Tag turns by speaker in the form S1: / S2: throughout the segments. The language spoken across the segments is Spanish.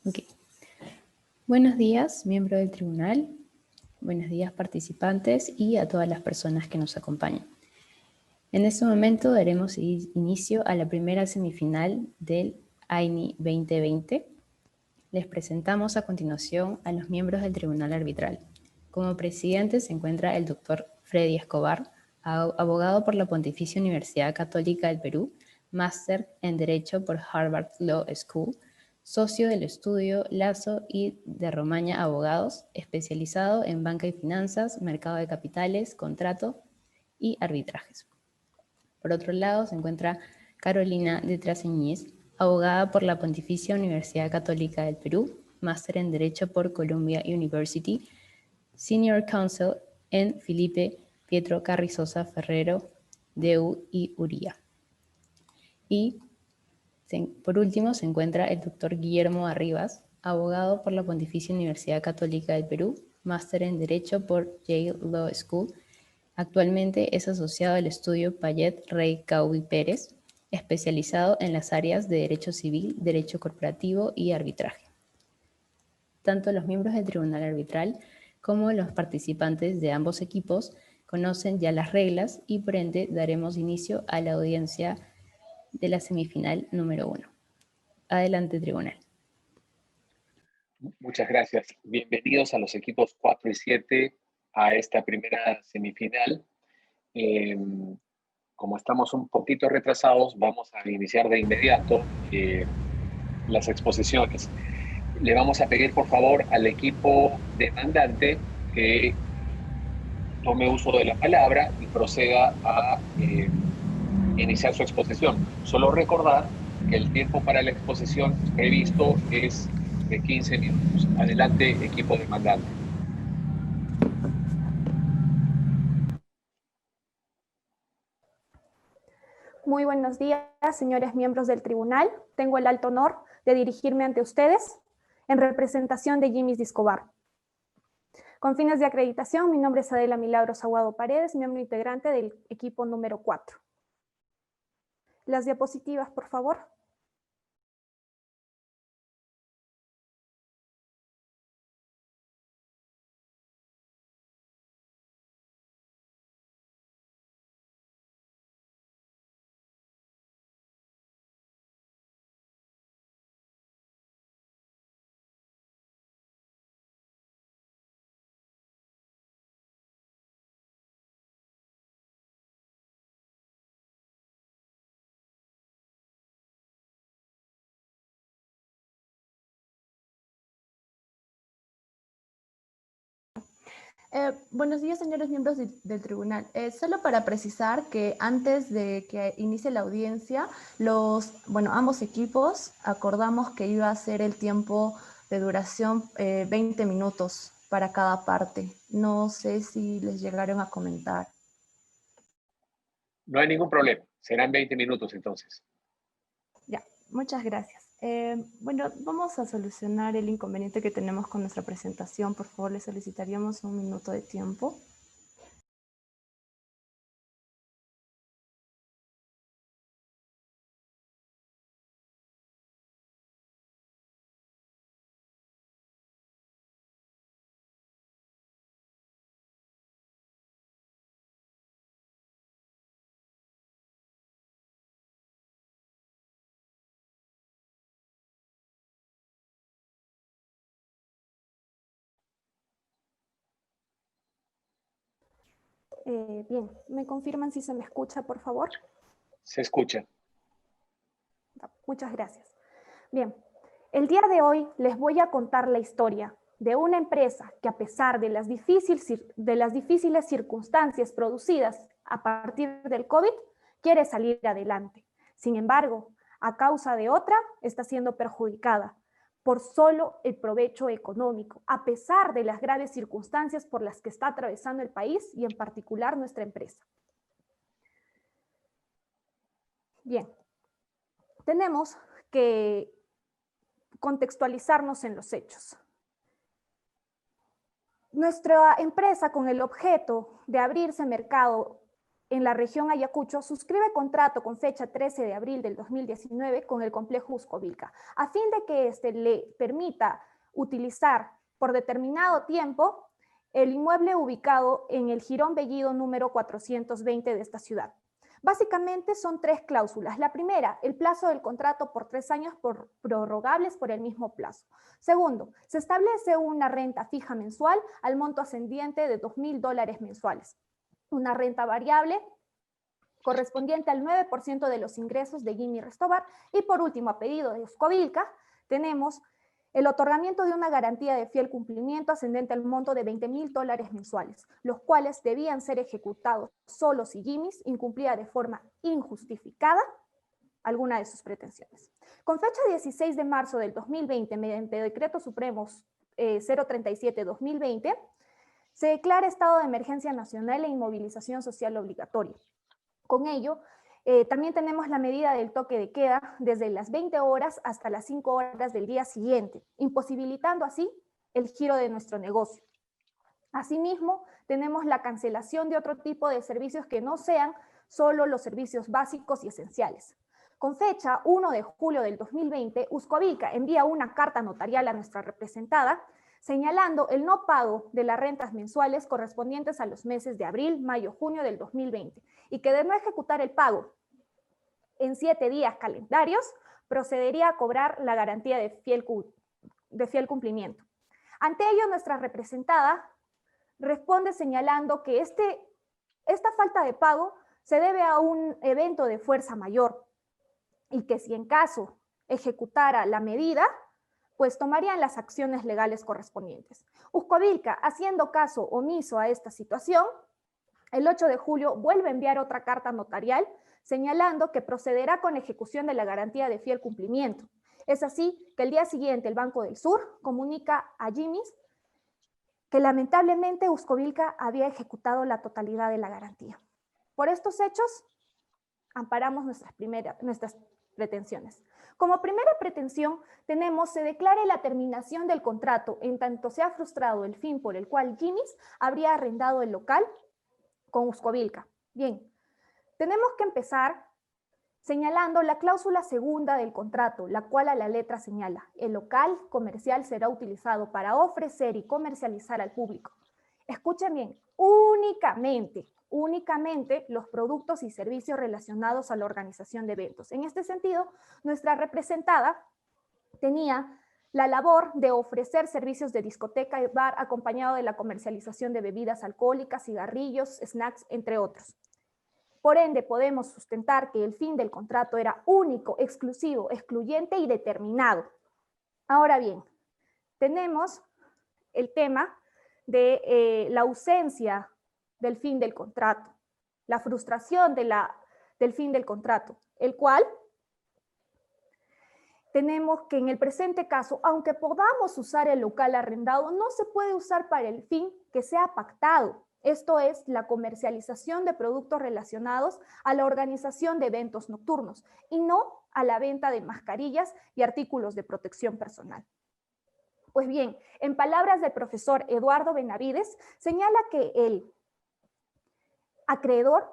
S1: Ok. Buenos días, miembro del tribunal. Buenos días, participantes y a todas las personas que nos acompañan. En este momento daremos inicio a la primera semifinal del AINI 2020. Les presentamos a continuación a los miembros del tribunal arbitral. Como presidente se encuentra el doctor Freddy Escobar, abogado por la Pontificia Universidad Católica del Perú, máster en Derecho por Harvard Law School, socio del estudio Lazo y de Romaña Abogados, especializado en banca y finanzas, mercado de capitales, contrato y arbitrajes. Por otro lado se encuentra Carolina de Traseñiz, abogada por la Pontificia Universidad Católica del Perú, máster en Derecho por Columbia University, Senior Counsel en Felipe Pietro Carrizosa Ferrero, DEU y URIA. Y por último se encuentra el doctor Guillermo Arribas, abogado por la Pontificia Universidad Católica del Perú, máster en Derecho por Yale Law School. Actualmente es asociado al estudio Payet Rey Caubi Pérez, especializado en las áreas de Derecho Civil, Derecho Corporativo y Arbitraje. Tanto los miembros del Tribunal Arbitral como los participantes de ambos equipos conocen ya las reglas y por ende daremos inicio a la audiencia de la semifinal número 1. Adelante, tribunal.
S2: Muchas gracias. Bienvenidos a los equipos 4 y 7 a esta primera semifinal. Como estamos un poquito retrasados, vamos a iniciar de inmediato las exposiciones. Le vamos a pedir, por favor, al equipo demandante que tome uso de la palabra y proceda a iniciar su exposición. Solo recordar que el tiempo para la exposición previsto es de 15 minutos. Adelante, equipo demandante.
S3: Muy buenos días, señores miembros del tribunal. Tengo el alto honor de dirigirme ante ustedes en representación de Jimmy's Escobar. Con fines de acreditación, mi nombre es Adela Milagros Aguado Paredes, miembro integrante del equipo número 4. Las diapositivas, por favor.
S4: Buenos días, señores miembros del tribunal. Solo para precisar que antes de que inicie la audiencia, ambos equipos acordamos que iba a ser el tiempo de duración 20 minutos para cada parte. No sé si les llegaron a comentar.
S2: No hay ningún problema. Serán 20 minutos entonces.
S4: Ya, muchas gracias. Vamos a solucionar el inconveniente que tenemos con nuestra presentación. Por favor, le solicitaríamos un minuto de tiempo.
S3: Bien, ¿me confirman si se me escucha, por favor?
S2: Se escucha.
S3: Muchas gracias. Bien, el día de hoy les voy a contar la historia de una empresa que, a pesar de las difíciles circunstancias producidas a partir del COVID, quiere salir adelante. Sin embargo, a causa de otra, está siendo perjudicada por solo el provecho económico, a pesar de las graves circunstancias por las que está atravesando el país y en particular nuestra empresa. Bien, tenemos que contextualizarnos en los hechos. Nuestra empresa, con el objeto de abrirse mercado en la región Ayacucho, suscribe contrato con fecha 13 de abril del 2019 con el complejo Uscovilca, a fin de que éste le permita utilizar por determinado tiempo el inmueble ubicado en el Jirón Bellido número 420 de esta ciudad. Básicamente son 3 cláusulas. La primera, el plazo del contrato por 3 años prorrogables por el mismo plazo. Segundo, se establece una renta fija mensual al monto ascendiente de $2.000 mensuales. Una renta variable correspondiente al 9% de los ingresos de Jimmy Restobar. Y por último, a pedido de Uscovilca, tenemos el otorgamiento de una garantía de fiel cumplimiento ascendente al monto de $20.000 mensuales, los cuales debían ser ejecutados solo si Jimmy incumplía de forma injustificada alguna de sus pretensiones. Con fecha 16 de marzo del 2020, mediante Decreto Supremo 037-2020, se declara estado de emergencia nacional e inmovilización social obligatoria. Con ello, también tenemos la medida del toque de queda desde las 20 horas hasta las 5 horas del día siguiente, imposibilitando así el giro de nuestro negocio. Asimismo, tenemos la cancelación de otro tipo de servicios que no sean solo los servicios básicos y esenciales. Con fecha 1 de julio del 2020, Uscovilca envía una carta notarial a nuestra representada señalando el no pago de las rentas mensuales correspondientes a los meses de abril, mayo, junio del 2020 y que de no ejecutar el pago en 7 días calendarios, procedería a cobrar la garantía de fiel cumplimiento. Ante ello, nuestra representada responde señalando que esta falta de pago se debe a un evento de fuerza mayor y que si en caso ejecutara la medida, pues tomarían las acciones legales correspondientes. Uscovilca, haciendo caso omiso a esta situación, el 8 de julio vuelve a enviar otra carta notarial señalando que procederá con ejecución de la garantía de fiel cumplimiento. Es así que el día siguiente el Banco del Sur comunica a Jimmy que lamentablemente Uscovilca había ejecutado la totalidad de la garantía. Por estos hechos, amparamos nuestras pretensiones. Como primera pretensión, se declara la terminación del contrato en tanto se ha frustrado el fin por el cual Jimmy habría arrendado el local con Uscovilca. Bien, tenemos que empezar señalando la cláusula segunda del contrato, la cual a la letra señala: el local comercial será utilizado para ofrecer y comercializar al público. Escuchen bien, únicamente los productos y servicios relacionados a la organización de eventos. En este sentido, nuestra representada tenía la labor de ofrecer servicios de discoteca y bar acompañado de la comercialización de bebidas alcohólicas, cigarrillos, snacks, entre otros. Por ende, podemos sustentar que el fin del contrato era único, exclusivo, excluyente y determinado. Ahora bien, tenemos el tema de la ausencia del fin del contrato, la frustración del fin del contrato, el cual tenemos que en el presente caso, aunque podamos usar el local arrendado, no se puede usar para el fin que sea pactado. Esto es la comercialización de productos relacionados a la organización de eventos nocturnos y no a la venta de mascarillas y artículos de protección personal. Pues bien, en palabras del profesor Eduardo Benavides, señala que el acreedor,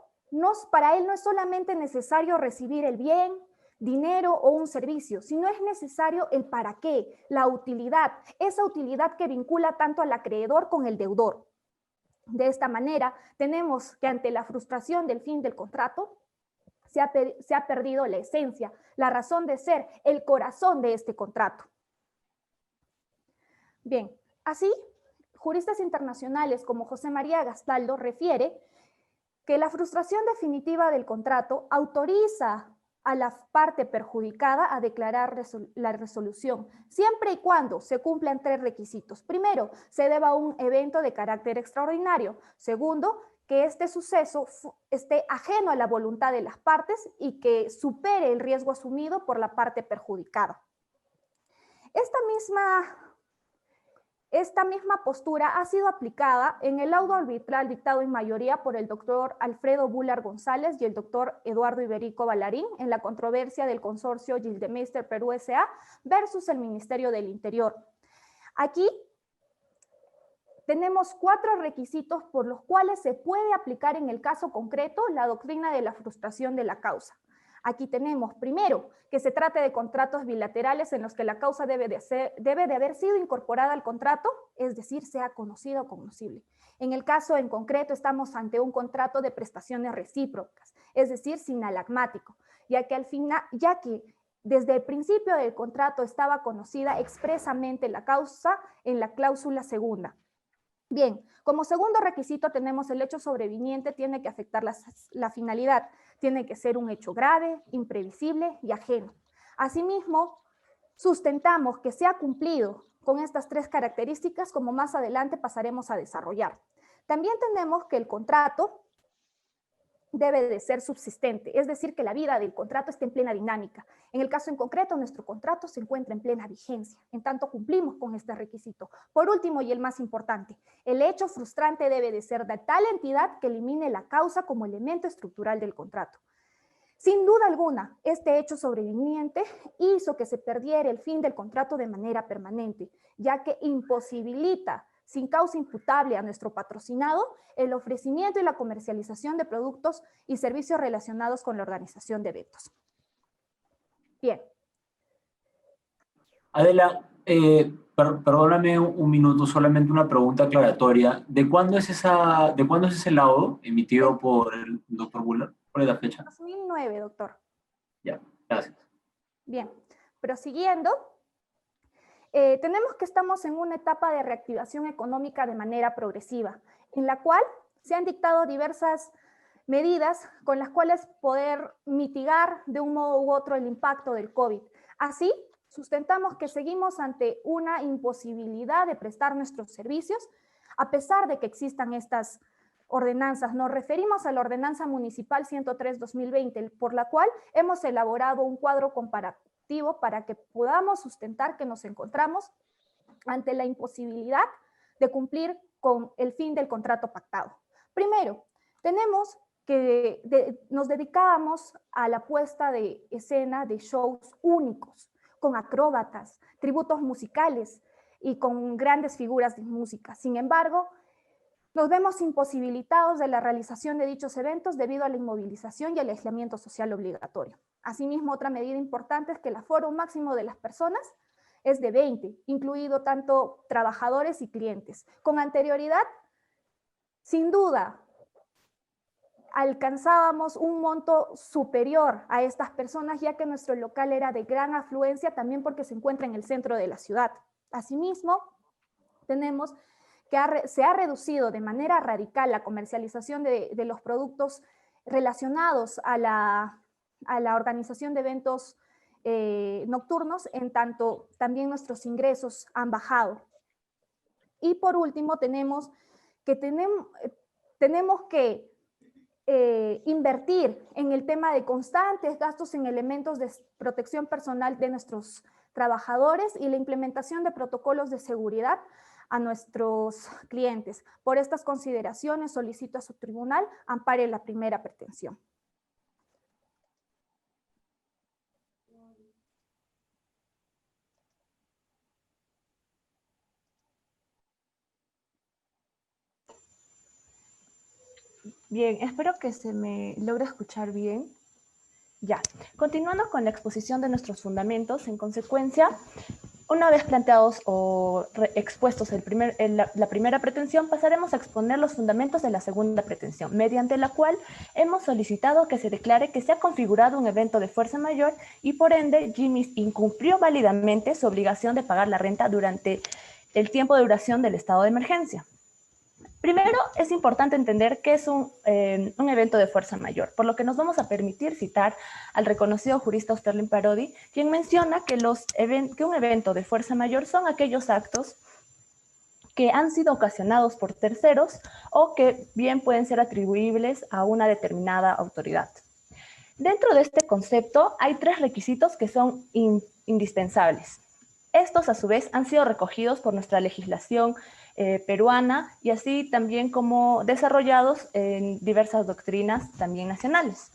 S3: para él no es solamente necesario recibir el bien, dinero o un servicio, sino es necesario el para qué, la utilidad, esa utilidad que vincula tanto al acreedor con el deudor. De esta manera, tenemos que ante la frustración del fin del contrato, se ha perdido la esencia, la razón de ser, el corazón de este contrato. Bien, así, juristas internacionales como José María Gastaldo refiere que la frustración definitiva del contrato autoriza a la parte perjudicada a declarar la resolución, siempre y cuando se cumplan 3 requisitos. Primero, se deba a un evento de carácter extraordinario. Segundo, que este suceso esté ajeno a la voluntad de las partes y que supere el riesgo asumido por la parte perjudicada. Esta misma postura ha sido aplicada en el laudo arbitral dictado en mayoría por el doctor Alfredo Bular González y el doctor Eduardo Iberico Ballarín en la controversia del consorcio Gildemeister Perú S.A. versus el Ministerio del Interior. Aquí tenemos 4 requisitos por los cuales se puede aplicar en el caso concreto la doctrina de la frustración de la causa. Aquí tenemos, primero, que se trate de contratos bilaterales en los que la causa debe de haber sido incorporada al contrato, es decir, sea conocida o cognoscible. En el caso en concreto estamos ante un contrato de prestaciones recíprocas, es decir, sinalagmático, ya que desde el principio del contrato estaba conocida expresamente la causa en la cláusula segunda. Bien, como segundo requisito tenemos el hecho sobreviniente tiene que afectar la finalidad, tiene que ser un hecho grave, imprevisible y ajeno. Asimismo, sustentamos que se ha cumplido con estas 3 características, como más adelante pasaremos a desarrollar. También tenemos que el contrato debe de ser subsistente, es decir, que la vida del contrato esté en plena dinámica. En el caso en concreto, nuestro contrato se encuentra en plena vigencia, en tanto cumplimos con este requisito. Por último, y el más importante, el hecho frustrante debe de ser de tal entidad que elimine la causa como elemento estructural del contrato. Sin duda alguna, este hecho sobreviniente hizo que se perdiera el fin del contrato de manera permanente, ya que imposibilita sin causa imputable a nuestro patrocinado el ofrecimiento y la comercialización de productos y servicios relacionados con la organización de eventos. Bien.
S5: Adela, perdóname un minuto, solamente una pregunta aclaratoria. ¿De cuándo es ese laudo emitido por el doctor Buller? ¿Cuál es la fecha?
S3: 2009, doctor.
S5: Ya, gracias.
S3: Bien, prosiguiendo. Tenemos que estamos en una etapa de reactivación económica de manera progresiva, en la cual se han dictado diversas medidas con las cuales poder mitigar de un modo u otro el impacto del COVID. Así, sustentamos que seguimos ante una imposibilidad de prestar nuestros servicios, a pesar de que existan estas ordenanzas. Nos referimos a la Ordenanza Municipal 103/2020, por la cual hemos elaborado un cuadro comparativo para que podamos sustentar que nos encontramos ante la imposibilidad de cumplir con el fin del contrato pactado. Primero, tenemos que nos dedicábamos a la puesta de escena de shows únicos, con acróbatas, tributos musicales y con grandes figuras de música. Sin embargo, nos vemos imposibilitados de la realización de dichos eventos debido a la inmovilización y al aislamiento social obligatorio. Asimismo, otra medida importante es que el aforo máximo de las personas es de 20, incluido tanto trabajadores y clientes. Con anterioridad, sin duda, alcanzábamos un monto superior a estas personas, ya que nuestro local era de gran afluencia, también porque se encuentra en el centro de la ciudad. Asimismo, tenemos que se ha reducido de manera radical la comercialización de los productos relacionados a la organización de eventos nocturnos, en tanto también nuestros ingresos han bajado. Y por último, tenemos que invertir en el tema de constantes gastos en elementos de protección personal de nuestros trabajadores y la implementación de protocolos de seguridad a nuestros clientes. Por estas consideraciones solicito a su tribunal ampare la primera pretensión.
S4: Bien, espero que se me logre escuchar bien. Ya, continuando con la exposición de nuestros fundamentos, en consecuencia, una vez planteados o expuestos la primera pretensión, pasaremos a exponer los fundamentos de la segunda pretensión, mediante la cual hemos solicitado que se declare que se ha configurado un evento de fuerza mayor y por ende Jimmy's incumplió válidamente su obligación de pagar la renta durante el tiempo de duración del estado de emergencia. Primero, es importante entender qué es un evento de fuerza mayor, por lo que nos vamos a permitir citar al reconocido jurista Sterling Parodi, quien menciona que un evento de fuerza mayor son aquellos actos que han sido ocasionados por terceros o que bien pueden ser atribuibles a una determinada autoridad. Dentro de este concepto hay 3 requisitos que son indispensables. Estos, a su vez, han sido recogidos por nuestra legislación peruana y así también como desarrollados en diversas doctrinas también nacionales.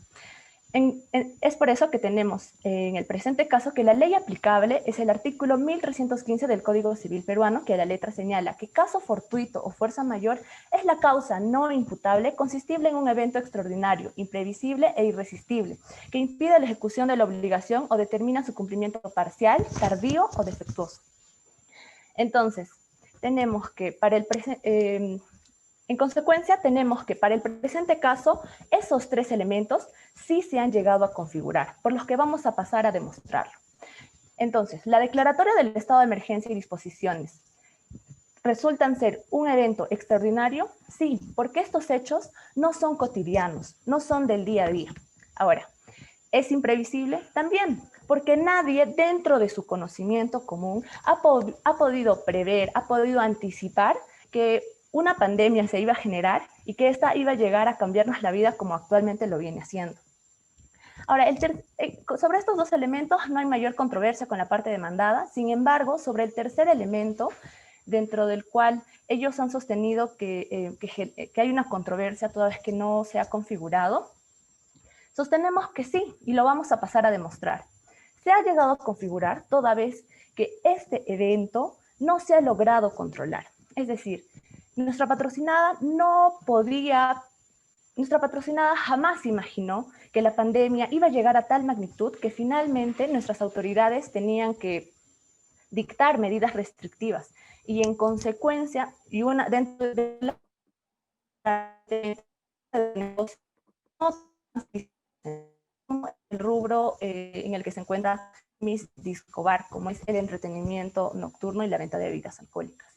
S4: Es por eso que tenemos en el presente caso que la ley aplicable es el artículo 1315 del Código Civil peruano, que a la letra señala que caso fortuito o fuerza mayor es la causa no imputable consistible en un evento extraordinario, imprevisible e irresistible, que impide la ejecución de la obligación o determina su cumplimiento parcial, tardío o defectuoso. Entonces, tenemos que para el presente... En consecuencia, tenemos que para el presente caso, esos tres elementos sí se han llegado a configurar, por los que vamos a pasar a demostrarlo. Entonces, la declaratoria del estado de emergencia y disposiciones resultan ser un evento extraordinario, sí, porque estos hechos no son cotidianos, no son del día a día. Ahora, ¿es imprevisible? También, porque nadie dentro de su conocimiento común ha podido prever, ha podido anticipar que una pandemia se iba a generar y que esta iba a llegar a cambiarnos la vida como actualmente lo viene haciendo. Ahora, sobre estos dos elementos no hay mayor controversia con la parte demandada. Sin embargo, sobre el tercer elemento, dentro del cual ellos han sostenido que hay una controversia toda vez que no se ha configurado, sostenemos que sí, y lo vamos a pasar a demostrar. Se ha llegado a configurar toda vez que este evento no se ha logrado controlar. Es decir, nuestra patrocinada jamás imaginó que la pandemia iba a llegar a tal magnitud que finalmente nuestras autoridades tenían que dictar medidas restrictivas y en consecuencia, dentro de el rubro en el que se encuentra Miss Discobar, como es el entretenimiento nocturno y la venta de bebidas alcohólicas.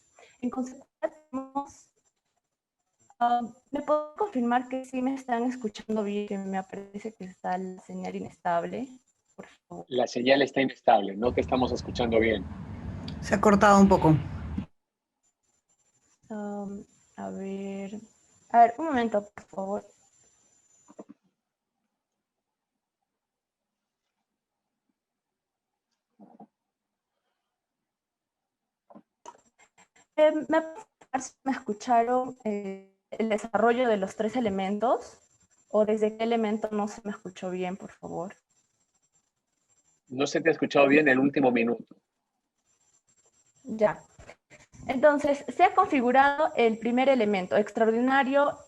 S4: En consecuencia, ¿me puedo confirmar que sí me están escuchando bien? Que me parece que está la señal inestable, por favor.
S2: La señal está inestable, no te estamos escuchando bien.
S6: Se ha cortado un poco.
S4: A ver, un momento, por favor. ¿Me escucharon el desarrollo de los tres elementos? ¿O desde qué elemento no se me escuchó bien, por favor?
S2: No se te ha escuchado bien el último minuto.
S4: Ya. Entonces, se ha configurado el primer elemento, extraordinario.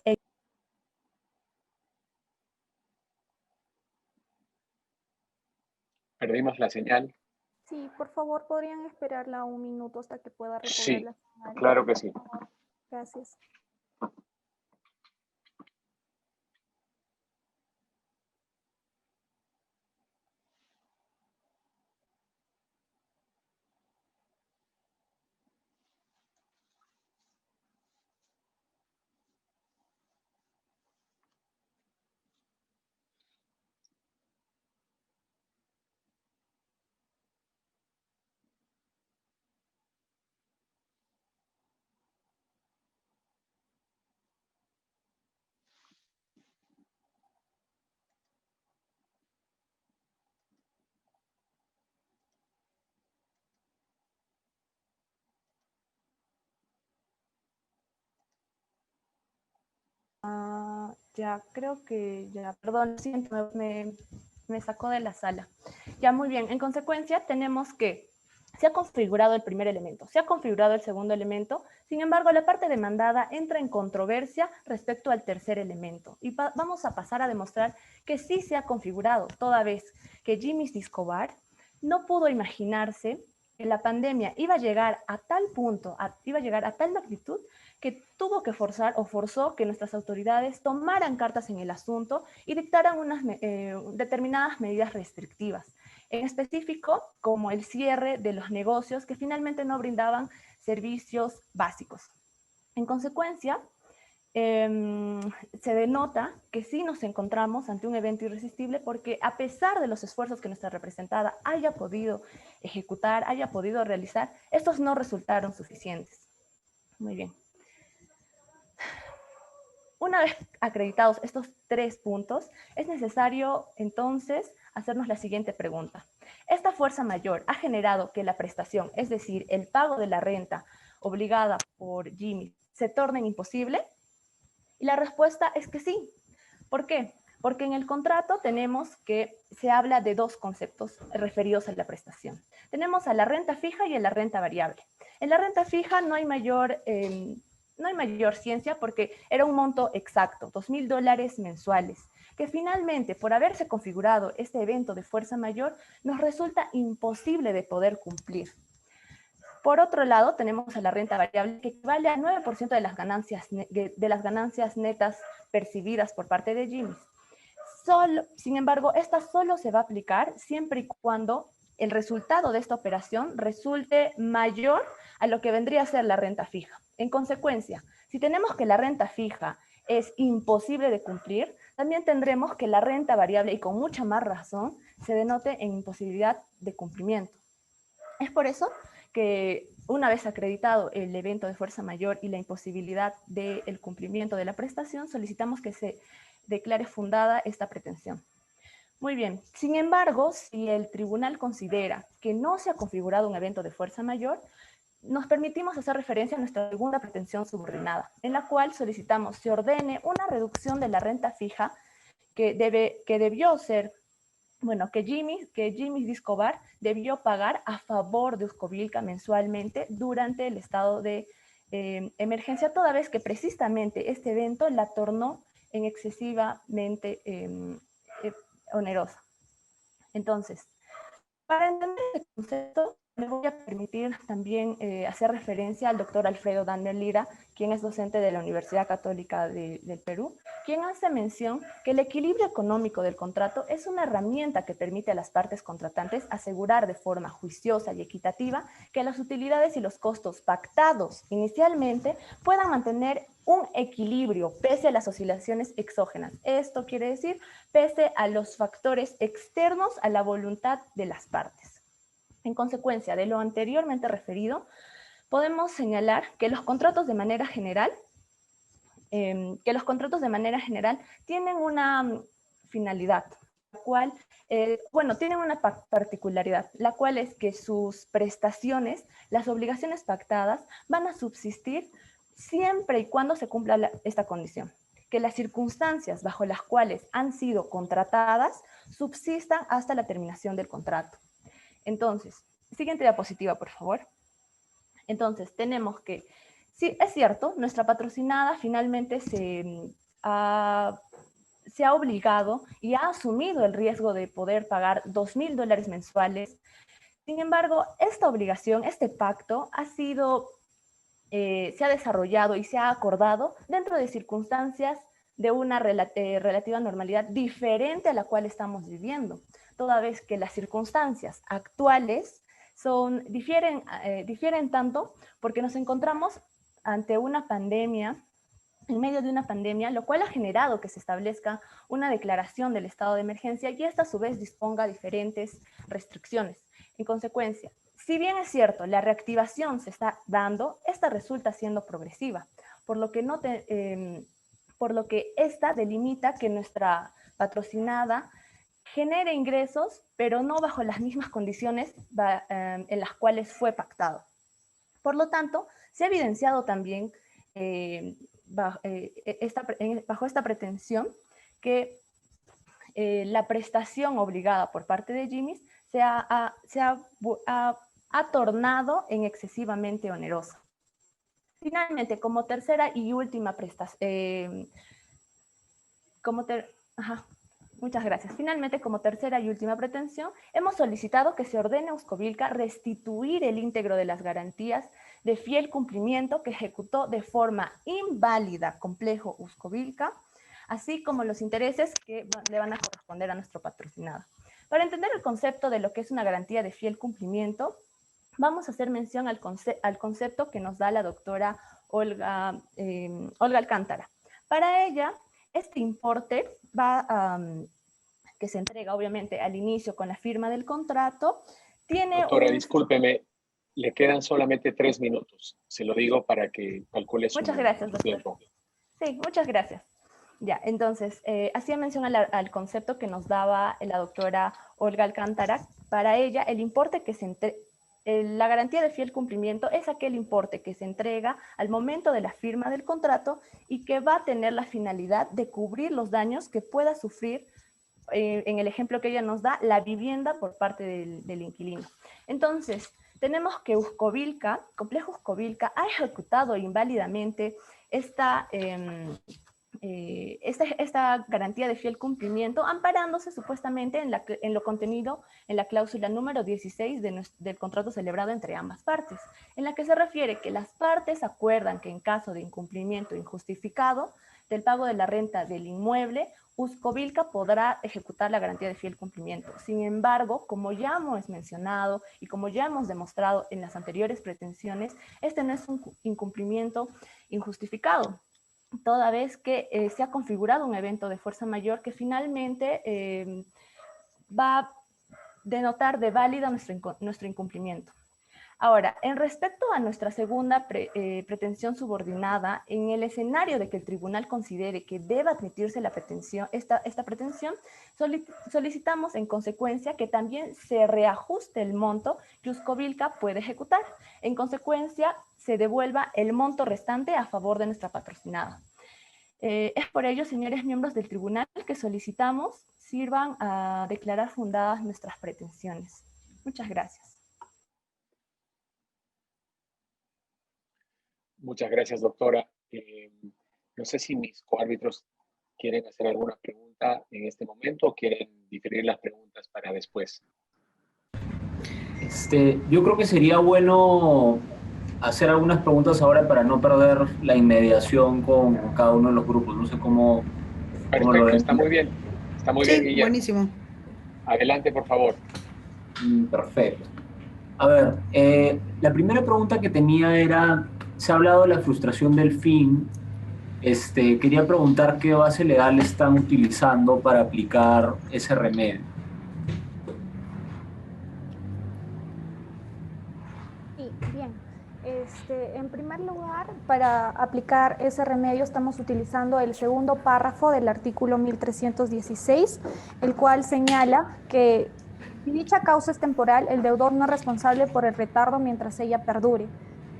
S2: Perdimos la señal.
S3: Sí, por favor, ¿podrían esperarla un minuto hasta que pueda recobrar
S2: Sí,
S3: la señal?
S2: claro que sí.
S3: Gracias.
S4: Ya, creo que ya, perdón, siento, me sacó de la sala. Ya, muy bien. En consecuencia, tenemos que se ha configurado el primer elemento, se ha configurado el segundo elemento, sin embargo, la parte demandada entra en controversia respecto al tercer elemento. Y vamos a pasar a demostrar que sí se ha configurado, toda vez que Jimmy Discobar no pudo imaginarse que la pandemia iba a llegar a tal punto, iba a llegar a tal magnitud, que tuvo que forzar o forzó que nuestras autoridades tomaran cartas en el asunto y dictaran unas determinadas medidas restrictivas. En específico, como el cierre de los negocios que finalmente no brindaban servicios básicos. En consecuencia, se denota que sí nos encontramos ante un evento irresistible porque a pesar de los esfuerzos que nuestra representada haya podido ejecutar, haya podido realizar, estos no resultaron suficientes. Muy bien. Una vez acreditados estos tres puntos, es necesario entonces hacernos la siguiente pregunta. ¿Esta fuerza mayor ha generado que la prestación, es decir, el pago de la renta obligada por Jimmy, se torne imposible? Y la respuesta es que sí. ¿Por qué? Porque en el contrato tenemos que se habla de dos conceptos referidos a la prestación. Tenemos a la renta fija y a la renta variable. En la renta fija no hay mayor ciencia porque era un monto exacto, $2,000 mensuales, que finalmente, por haberse configurado este evento de fuerza mayor, nos resulta imposible de poder cumplir. Por otro lado, tenemos a la renta variable, que equivale al 9% de las ganancias netas percibidas por parte de Jimmy. Sin embargo, esta solo se va a aplicar siempre y cuando el resultado de esta operación resulte mayor a lo que vendría a ser la renta fija. En consecuencia, si tenemos que la renta fija es imposible de cumplir, también tendremos que la renta variable, y con mucha más razón, se denote en imposibilidad de cumplimiento. Es por eso que una vez acreditado el evento de fuerza mayor y la imposibilidad del cumplimiento de la prestación, solicitamos que se declare fundada esta pretensión. Muy bien, sin embargo, si el tribunal considera que no se ha configurado un evento de fuerza mayor, nos permitimos hacer referencia a nuestra segunda pretensión subordinada, en la cual solicitamos se ordene una reducción de la renta fija que debió ser, bueno, que Jimmy Discobar debió pagar a favor de Uscovilca mensualmente durante el estado de emergencia, toda vez que precisamente este evento la tornó en excesivamente onerosa. Entonces, para entender este concepto, me voy a permitir también hacer referencia al doctor Alfredo Daniel Lira, quien es docente de la Universidad Católica del Perú, quien hace mención que el equilibrio económico del contrato es una herramienta que permite a las partes contratantes asegurar de forma juiciosa y equitativa que las utilidades y los costos pactados inicialmente puedan mantener un equilibrio pese a las oscilaciones exógenas. Esto quiere decir pese a los factores externos a la voluntad de las partes. En consecuencia de lo anteriormente referido, podemos señalar que los contratos de manera general tienen una finalidad, la cual, tienen una particularidad, la cual es que sus prestaciones, las obligaciones pactadas, van a subsistir siempre y cuando se cumpla esta condición, que las circunstancias bajo las cuales han sido contratadas subsistan hasta la terminación del contrato. Entonces, siguiente diapositiva, por favor. Entonces, tenemos que, sí, es cierto, nuestra patrocinada finalmente se ha obligado y ha asumido el riesgo de poder pagar $2,000 mensuales. Sin embargo, esta obligación, este pacto, se ha desarrollado y se ha acordado dentro de circunstancias de una relativa normalidad diferente a la cual estamos viviendo, toda vez que las circunstancias actuales difieren tanto porque nos encontramos ante una pandemia, en medio de una pandemia, lo cual ha generado que se establezca una declaración del estado de emergencia y esta a su vez disponga diferentes restricciones. En consecuencia, si bien es cierto, la reactivación se está dando, esta resulta siendo progresiva, por lo que esta delimita que nuestra patrocinada genere ingresos, pero no bajo las mismas condiciones en las cuales fue pactado. Por lo tanto, se ha evidenciado también bajo esta pretensión que la prestación obligada por parte de Jimmy se ha tornado en excesivamente onerosa. Finalmente, como tercera y última prestación, muchas gracias. Finalmente, como tercera y última pretensión, hemos solicitado que se ordene a Uscovilca restituir el íntegro de las garantías de fiel cumplimiento que ejecutó de forma inválida Complejo Uscovilca, así como los intereses que le van a corresponder a nuestro patrocinado. Para entender el concepto de lo que es una garantía de fiel cumplimiento, vamos a hacer mención al concepto que nos da la doctora Olga Alcántara. Para ella, este importe que se entrega obviamente al inicio con la firma del contrato, tiene...
S2: Doctora, discúlpeme, le quedan solamente 3 minutos. Se lo digo para que calcule su tiempo.
S4: Sí, muchas gracias. Ya, entonces, hacía mención al concepto que nos daba la doctora Olga Alcántara. Para ella, el importe que se la garantía de fiel cumplimiento es aquel importe que se entrega al momento de la firma del contrato y que va a tener la finalidad de cubrir los daños que pueda sufrir, en el ejemplo que ella nos da, la vivienda por parte del inquilino. Entonces, tenemos que Complejo Uscovilca ha ejecutado inválidamente esta garantía de fiel cumplimiento, amparándose supuestamente en lo contenido en la cláusula número 16 del contrato celebrado entre ambas partes, en la que se refiere que las partes acuerdan que en caso de incumplimiento injustificado del pago de la renta del inmueble, Uscovilca podrá ejecutar la garantía de fiel cumplimiento. Sin embargo, como ya hemos mencionado y como ya hemos demostrado en las anteriores pretensiones, este no es un incumplimiento injustificado, toda vez que se ha configurado un evento de fuerza mayor que finalmente va a denotar de válida nuestro incumplimiento. Ahora, en respecto a nuestra segunda pretensión subordinada, en el escenario de que el tribunal considere que deba admitirse esta pretensión, solicitamos en consecuencia que también se reajuste el monto que Uscovilca puede ejecutar. En consecuencia, se devuelva el monto restante a favor de nuestra patrocinada. Es por ello, señores miembros del tribunal, que solicitamos sirvan a declarar fundadas nuestras pretensiones. Muchas gracias.
S2: Muchas gracias, doctora. No sé si mis coárbitros quieren hacer alguna pregunta en este momento o quieren diferir las preguntas para después.
S5: Yo creo que sería bueno hacer algunas preguntas ahora para no perder la inmediación con cada uno de los grupos. No sé cómo
S2: Perfecto,
S5: lo ven.
S2: está muy bien. Está muy bien, Guillermo.
S6: Buenísimo.
S2: Adelante, por favor.
S5: Perfecto. A ver, la primera pregunta que tenía era, se ha hablado de la frustración del fin. Quería preguntar qué base legal están utilizando para aplicar ese remedio.
S3: Sí, bien. En primer lugar, para aplicar ese remedio estamos utilizando el segundo párrafo del artículo 1316, el cual señala que si dicha causa es temporal, el deudor no es responsable por el retardo mientras ella perdure.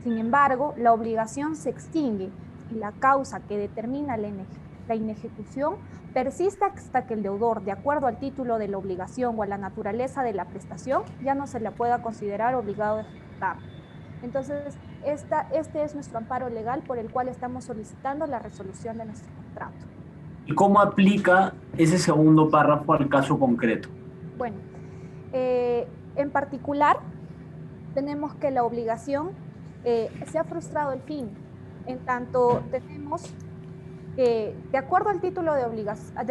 S3: Sin embargo, la obligación se extingue y la causa que determina la inejecución persiste hasta que el deudor, de acuerdo al título de la obligación o a la naturaleza de la prestación, ya no se le pueda considerar obligado a ejecutar. Entonces, este es nuestro amparo legal por el cual estamos solicitando la resolución de nuestro contrato.
S5: ¿Y cómo aplica ese segundo párrafo al caso concreto?
S3: Bueno, en particular, tenemos que la obligación se ha frustrado el fin. En tanto, tenemos que, de acuerdo al título de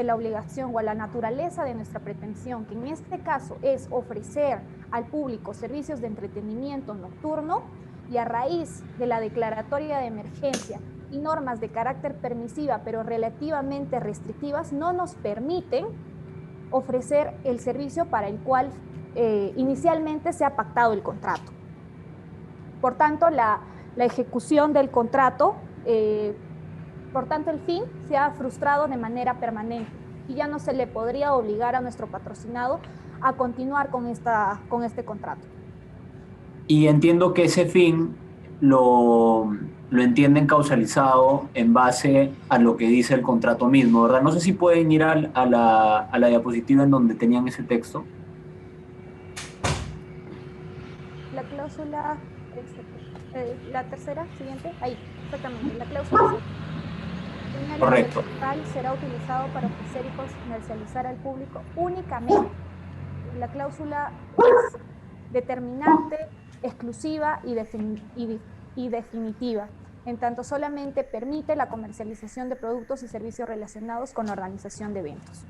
S3: la obligación o a la naturaleza de nuestra pretensión, que en este caso es ofrecer al público servicios de entretenimiento nocturno, y a raíz de la declaratoria de emergencia y normas de carácter permisiva, pero relativamente restrictivas, no nos permiten ofrecer el servicio para el cual inicialmente se ha pactado el contrato. Por tanto, la ejecución del contrato, por tanto, el fin se ha frustrado de manera permanente y ya no se le podría obligar a nuestro patrocinado a continuar con este contrato.
S5: Y entiendo que ese fin lo entienden causalizado en base a lo que dice el contrato mismo, ¿verdad? No sé si pueden ir a la diapositiva en donde tenían ese texto.
S3: La cláusula, la tercera, siguiente, ahí, exactamente, la cláusula.
S5: Correcto.
S3: El local será utilizado para ofrecer y comercializar al público únicamente. La cláusula es determinante, exclusiva y definitiva, en tanto solamente permite la comercialización de productos y servicios relacionados con la organización de eventos.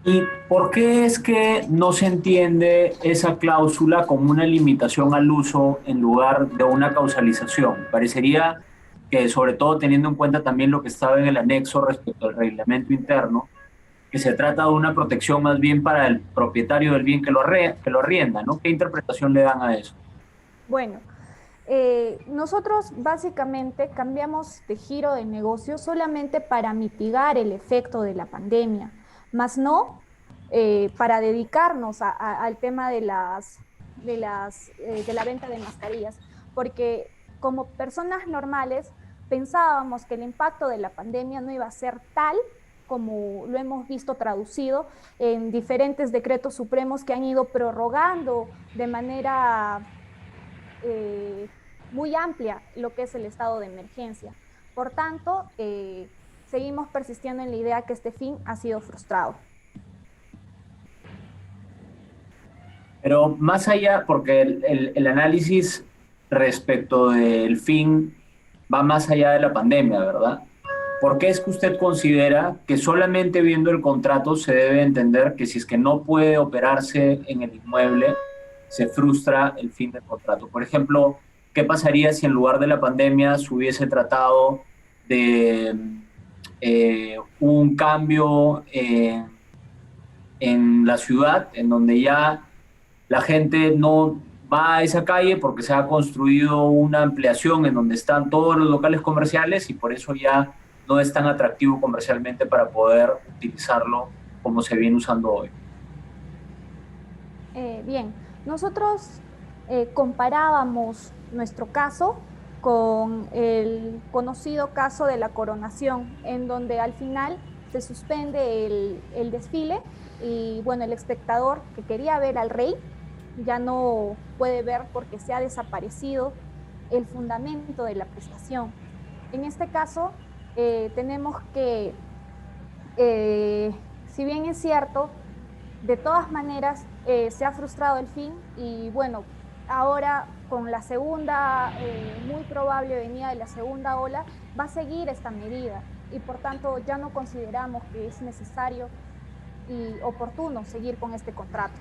S5: ¿Y por qué es que no se entiende esa cláusula como una limitación al uso en lugar de una causalización? Parecería que, sobre todo teniendo en cuenta también lo que estaba en el anexo respecto al reglamento interno, que se trata de una protección más bien para el propietario del bien que lo arrienda, ¿no? ¿Qué interpretación le dan a eso?
S3: Bueno, nosotros básicamente cambiamos de giro de negocio solamente para mitigar el efecto de la pandemia, más no para dedicarnos al tema de de la venta de mascarillas, porque como personas normales pensábamos que el impacto de la pandemia no iba a ser tal como lo hemos visto traducido en diferentes decretos supremos que han ido prorrogando de manera muy amplia lo que es el estado de emergencia. Por tanto, seguimos persistiendo en la idea que este fin ha sido frustrado.
S5: Pero más allá, porque el análisis respecto del fin va más allá de la pandemia, ¿verdad? ¿Por qué es que usted considera que solamente viendo el contrato se debe entender que si es que no puede operarse en el inmueble, se frustra el fin del contrato? Por ejemplo, ¿qué pasaría si en lugar de la pandemia se hubiese tratado de un cambio en la ciudad, en donde ya la gente no va a esa calle porque se ha construido una ampliación en donde están todos los locales comerciales y por eso ya no es tan atractivo comercialmente para poder utilizarlo como se viene usando hoy?
S3: Bien, nosotros comparábamos nuestro caso con el conocido caso de la coronación, en donde al final se suspende el desfile y bueno, el espectador que quería ver al rey ya no puede ver porque se ha desaparecido el fundamento de la prestación. En este caso, tenemos que, si bien es cierto, de todas maneras se ha frustrado el fin y bueno, ahora con la segunda, muy probable venida de la segunda ola, va a seguir esta medida y por tanto ya no consideramos que es necesario y oportuno seguir con este contrato.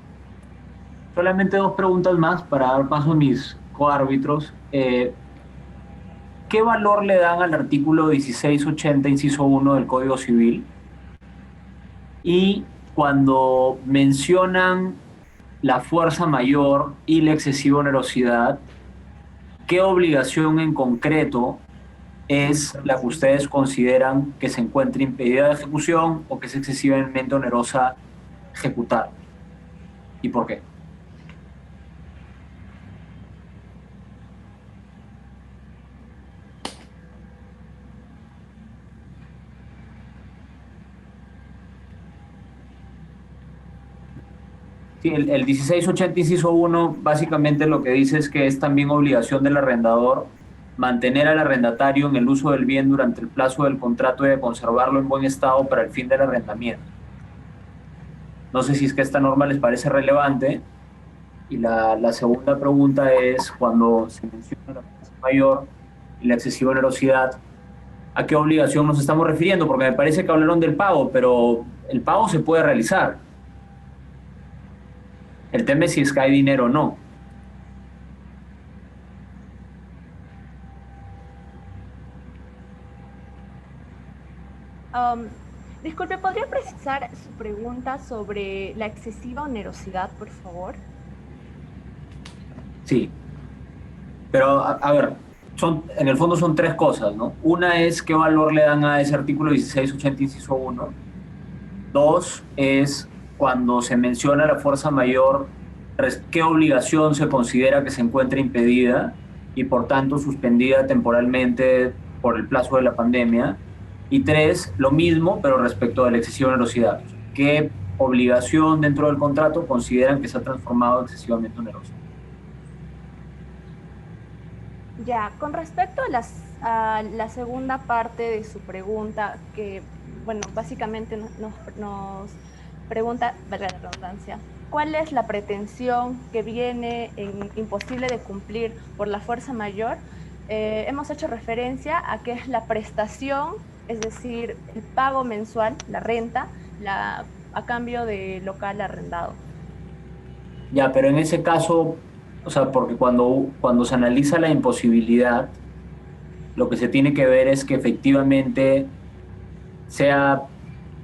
S5: Solamente dos preguntas más para dar paso a mis coárbitros. ¿Qué valor le dan al artículo 1680, inciso 1 del Código Civil? Y cuando mencionan la fuerza mayor y la excesiva onerosidad, ¿qué obligación en concreto es la que ustedes consideran que se encuentra impedida de ejecución o que es excesivamente onerosa ejecutar? ¿Y por qué? Sí, el 1680 inciso 1 básicamente lo que dice es que es también obligación del arrendador mantener al arrendatario en el uso del bien durante el plazo del contrato y de conservarlo en buen estado para el fin del arrendamiento. No sé si es que esta norma les parece relevante. Y la segunda pregunta es, cuando se menciona la fuerza mayor y la excesiva onerosidad, ¿a qué obligación nos estamos refiriendo? Porque me parece que hablaron del pago, pero el pago se puede realizar. El tema es si es que hay dinero o no.
S4: Disculpe, ¿podría precisar su pregunta sobre la excesiva onerosidad, por favor?
S5: Sí, pero a ver, en el fondo son tres cosas, ¿no? Una es qué valor le dan a ese artículo 1680 inciso 1. Dos es cuando se menciona la fuerza mayor, qué obligación se considera que se encuentra impedida y por tanto suspendida temporalmente por el plazo de la pandemia. Y tres, lo mismo, pero respecto a la excesiva onerosidad. ¿Qué obligación dentro del contrato consideran que se ha transformado excesivamente onerosa?
S4: Ya, con respecto a la segunda parte de su pregunta, que, bueno, básicamente nos pregunta, valga la redundancia, ¿cuál es la pretensión que viene imposible de cumplir por la fuerza mayor? Hemos hecho referencia a que es la prestación, es decir, el pago mensual, la renta, a cambio de local arrendado.
S5: Ya, pero en ese caso, o sea, porque cuando se analiza la imposibilidad, lo que se tiene que ver es que efectivamente sea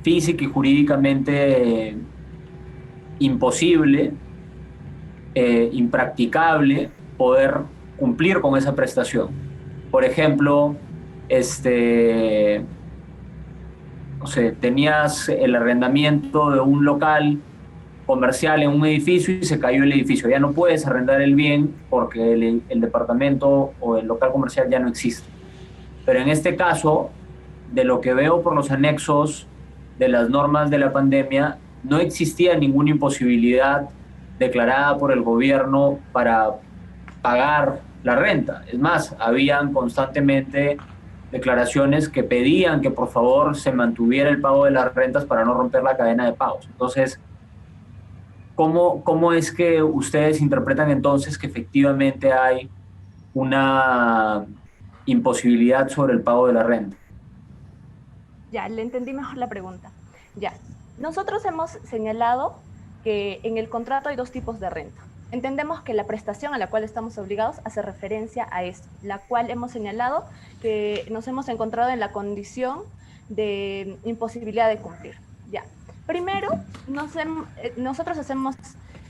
S5: física y jurídicamente imposible, impracticable poder cumplir con esa prestación. Por ejemplo, no sé, tenías el arrendamiento de un local comercial en un edificio y se cayó el edificio. Ya no puedes arrendar el bien porque el departamento o el local comercial ya no existe. Pero en este caso, de lo que veo por los anexos de las normas de la pandemia, no existía ninguna imposibilidad declarada por el gobierno para pagar la renta. Es más, habían constantemente declaraciones que pedían que por favor se mantuviera el pago de las rentas para no romper la cadena de pagos. Entonces, ¿cómo es que ustedes interpretan entonces que efectivamente hay una imposibilidad sobre el pago de la renta?
S4: Ya, le entendí mejor la pregunta. Ya, nosotros hemos señalado que en el contrato hay dos tipos de renta. Entendemos que la prestación a la cual estamos obligados hace referencia a esto, la cual hemos señalado que nos hemos encontrado en la condición de imposibilidad de cumplir. Ya. Primero, nosotros hacemos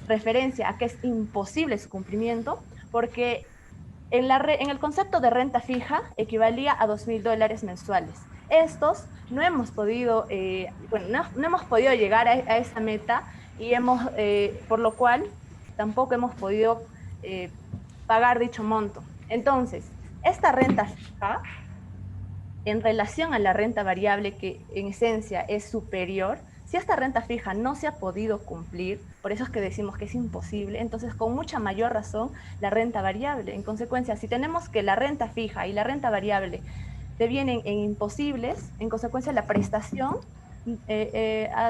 S4: referencia a que es imposible su cumplimiento porque en el concepto de renta fija equivalía a $2,000 mensuales. Estos no hemos podido, no hemos podido llegar a esa meta y por lo cual tampoco hemos podido pagar dicho monto. Entonces, esta renta fija, en relación a la renta variable, que en esencia es superior, si esta renta fija no se ha podido cumplir, por eso es que decimos que es imposible, entonces con mucha mayor razón la renta variable. En consecuencia, si tenemos que la renta fija y la renta variable devienen en imposibles, en consecuencia la prestación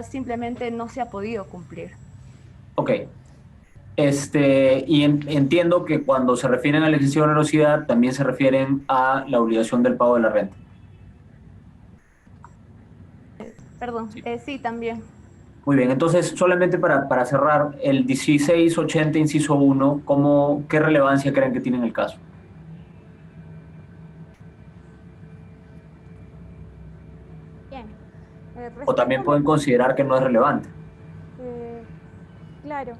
S4: simplemente no se ha podido cumplir.
S5: Ok. Y entiendo que cuando se refieren a la ejercicio de onerosidad también se refieren a la obligación del pago de la renta.
S4: Perdón, sí, también.
S5: Muy bien, entonces solamente para cerrar, el 1680 inciso 1, ¿qué relevancia creen que tiene en el caso?
S3: Bien.
S5: O también pueden considerar que no es relevante.
S3: Claro.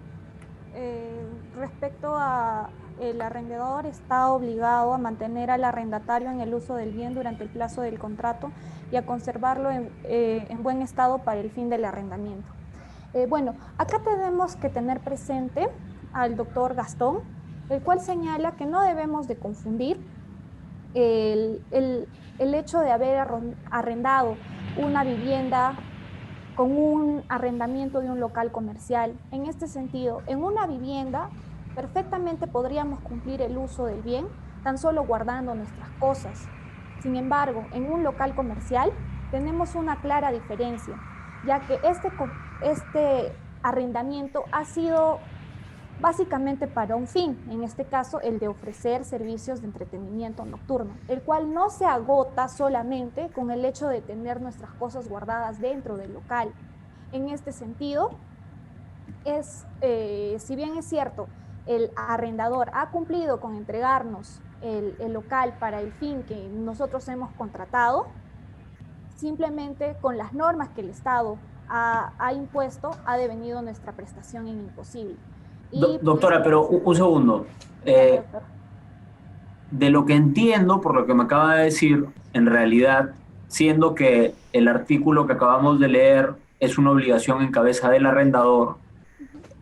S3: Respecto a el arrendador está obligado a mantener al arrendatario en el uso del bien durante el plazo del contrato y a conservarlo en buen estado para el fin del arrendamiento. Bueno, acá tenemos que tener presente al doctor Gastón, el cual señala que no debemos de confundir el hecho de haber arrendado una vivienda con un arrendamiento de un local comercial. En este sentido, en una vivienda perfectamente podríamos cumplir el uso del bien tan solo guardando nuestras cosas. Sin embargo, en un local comercial tenemos una clara diferencia, ya que este arrendamiento ha sido básicamente para un fin, en este caso el de ofrecer servicios de entretenimiento nocturno, el cual no se agota solamente con el hecho de tener nuestras cosas guardadas dentro del local. En este sentido, si bien es cierto, el arrendador ha cumplido con entregarnos el local para el fin que nosotros hemos contratado, simplemente con las normas que el Estado ha impuesto, ha devenido nuestra prestación en imposible.
S5: Doctora, pero un segundo. De lo que entiendo, por lo que me acaba de decir, en realidad, siendo que el artículo que acabamos de leer es una obligación en cabeza del arrendador,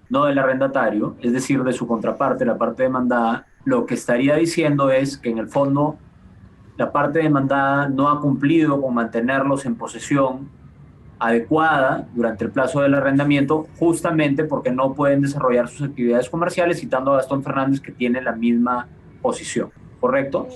S5: no del arrendatario, es decir, de su contraparte, la parte demandada, lo que estaría diciendo es que en el fondo la parte demandada no ha cumplido con mantenerlos en posesión adecuada durante el plazo del arrendamiento, justamente porque no pueden desarrollar sus actividades comerciales, citando a Gastón Fernández, que tiene la misma posición, ¿correcto?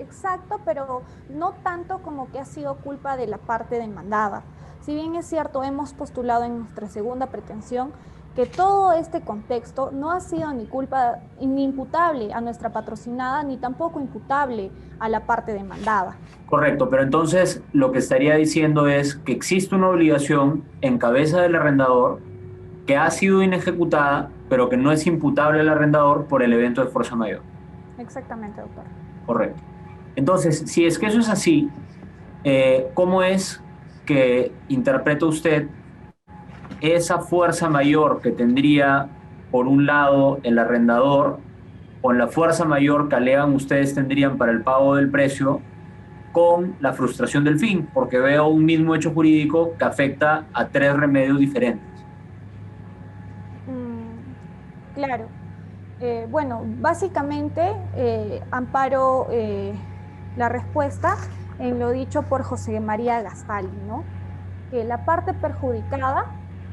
S3: Exacto, pero no tanto como que ha sido culpa de la parte demandada. Si bien es cierto, hemos postulado en nuestra segunda pretensión que todo este contexto no ha sido ni imputable a nuestra patrocinada, ni tampoco imputable a la parte demandada.
S5: Correcto, pero entonces lo que estaría diciendo es que existe una obligación en cabeza del arrendador que ha sido inejecutada, pero que no es imputable al arrendador por el evento de fuerza mayor.
S3: Exactamente, doctor.
S5: Correcto. Entonces, si es que eso es así, ¿cómo es que interpreta usted esa fuerza mayor que tendría, por un lado, el arrendador, con la fuerza mayor que alegan ustedes tendrían para el pago del precio, con la frustración del fin? Porque veo un mismo hecho jurídico que afecta a tres remedios diferentes.
S3: Claro. Bueno, básicamente amparo la respuesta en lo dicho por José María Gastaldi, ¿no? Que la parte perjudicada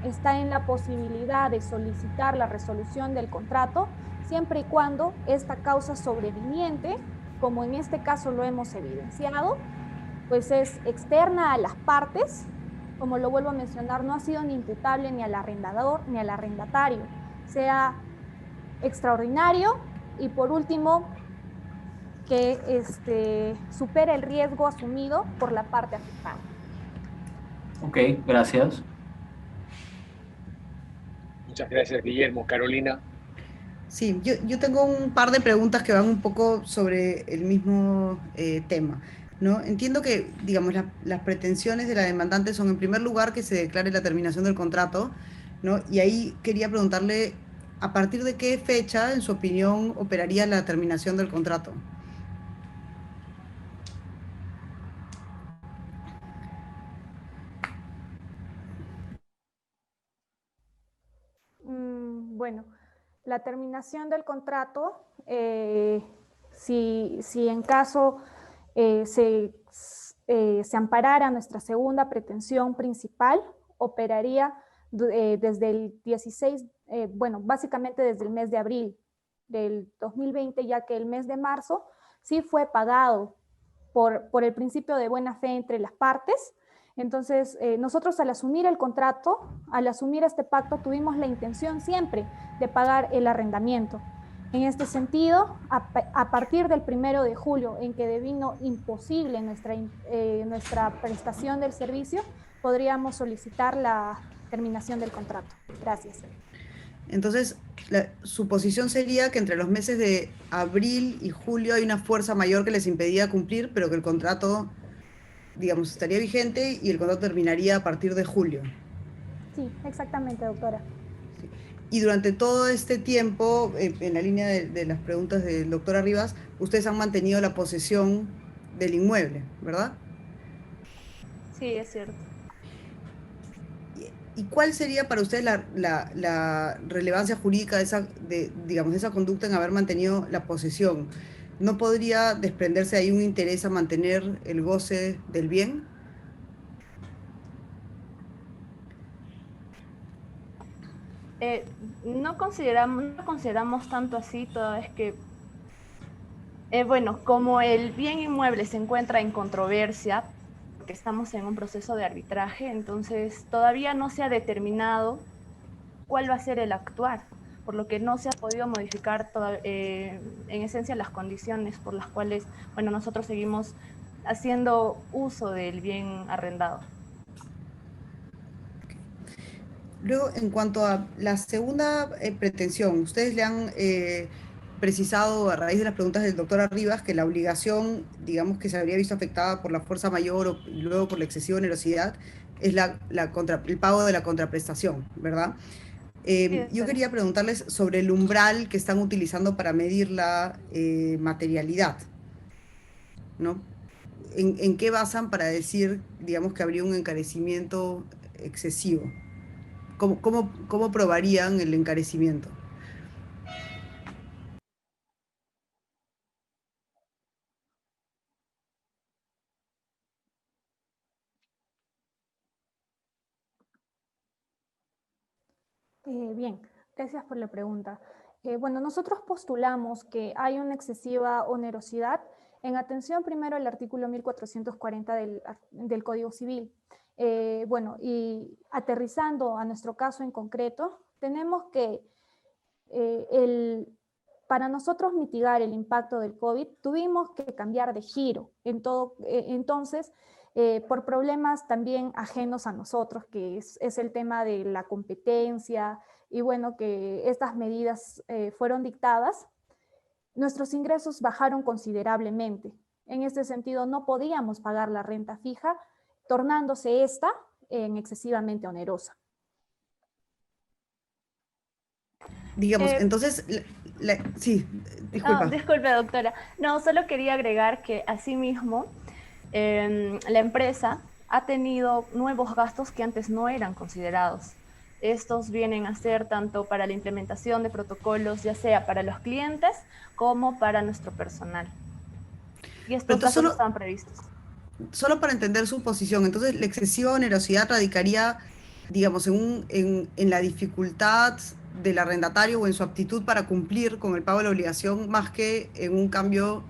S3: está en la posibilidad de solicitar la resolución del contrato siempre y cuando esta causa sobreviniente, como en este caso lo hemos evidenciado, pues es externa a las partes. Como lo vuelvo a mencionar, no ha sido ni imputable ni al arrendador ni al arrendatario, sea extraordinario, y por último, que supere el riesgo asumido por la parte afectada.
S5: Ok, gracias.
S2: Muchas gracias, Guillermo. Carolina.
S6: Sí, yo tengo un par de preguntas que van un poco sobre el mismo tema, ¿no? Entiendo que, digamos, las pretensiones de la demandante son, en primer lugar, que se declare la terminación del contrato, ¿no? Y ahí quería preguntarle, ¿a partir de qué fecha, en su opinión, operaría la terminación del contrato?
S3: Bueno, la terminación del contrato, si en caso se amparara nuestra segunda pretensión principal, operaría desde el 16, bueno, básicamente desde el mes de abril del 2020, ya que el mes de marzo sí fue pagado por el principio de buena fe entre las partes. Entonces, nosotros al asumir el contrato, al asumir este pacto, tuvimos la intención siempre de pagar el arrendamiento. En este sentido, a partir del 1 de julio, en que devino imposible nuestra prestación del servicio, podríamos solicitar la terminación del contrato. Gracias.
S6: Entonces, su posición sería que entre los meses de abril y julio hay una fuerza mayor que les impedía cumplir, pero que el contrato, digamos, estaría vigente y el contrato terminaría a partir de julio.
S3: Sí, exactamente, doctora.
S6: Sí. Y durante todo este tiempo, en la línea de las preguntas del doctor Arribas, ustedes han mantenido la posesión del inmueble, ¿verdad?
S4: Sí, es cierto.
S6: ¿Y cuál sería para ustedes la relevancia jurídica digamos, de esa conducta en haber mantenido la posesión? ¿No podría desprenderse ahí un interés a mantener el goce del bien?
S4: No consideramos tanto así, toda vez que, bueno, como el bien inmueble se encuentra en controversia, porque estamos en un proceso de arbitraje, entonces todavía no se ha determinado cuál va a ser el actuar, por lo que no se ha podido modificar en esencia las condiciones por las cuales, bueno, nosotros seguimos haciendo uso del bien arrendado.
S6: Luego, en cuanto a la segunda pretensión, ustedes le han precisado a raíz de las preguntas del doctor Arribas que la obligación, digamos, que se habría visto afectada por la fuerza mayor y luego por la excesiva onerosidad, es el pago de la contraprestación, ¿verdad?
S4: Sí,
S6: Yo quería preguntarles sobre el umbral que están utilizando para medir la materialidad, ¿no? ¿En qué basan para decir, digamos, que habría un encarecimiento excesivo? ¿Cómo probarían el encarecimiento?
S3: Bien, gracias por la pregunta. Bueno, nosotros postulamos que hay una excesiva onerosidad en atención primero al artículo 1440 del Código Civil. Bueno, y aterrizando a nuestro caso en concreto, tenemos que para nosotros mitigar el impacto del COVID, tuvimos que cambiar de giro. Entonces, por problemas también ajenos a nosotros, que es el tema de la competencia, y bueno, que estas medidas fueron dictadas, nuestros ingresos bajaron considerablemente. En este sentido, no podíamos pagar la renta fija, tornándose esta en excesivamente onerosa.
S6: Digamos, entonces, sí, disculpa.
S4: No, disculpe, doctora. No, solo quería agregar que asimismo la empresa ha tenido nuevos gastos que antes no eran considerados. Estos vienen a ser tanto para la implementación de protocolos, ya sea para los clientes como para nuestro personal. Y
S6: Pero
S4: estos
S6: entonces
S4: gastos estaban previstos.
S6: solo para entender su posición, entonces la excesiva onerosidad radicaría, digamos, en la dificultad del arrendatario o en su aptitud para cumplir con el pago de la obligación, más que en un cambio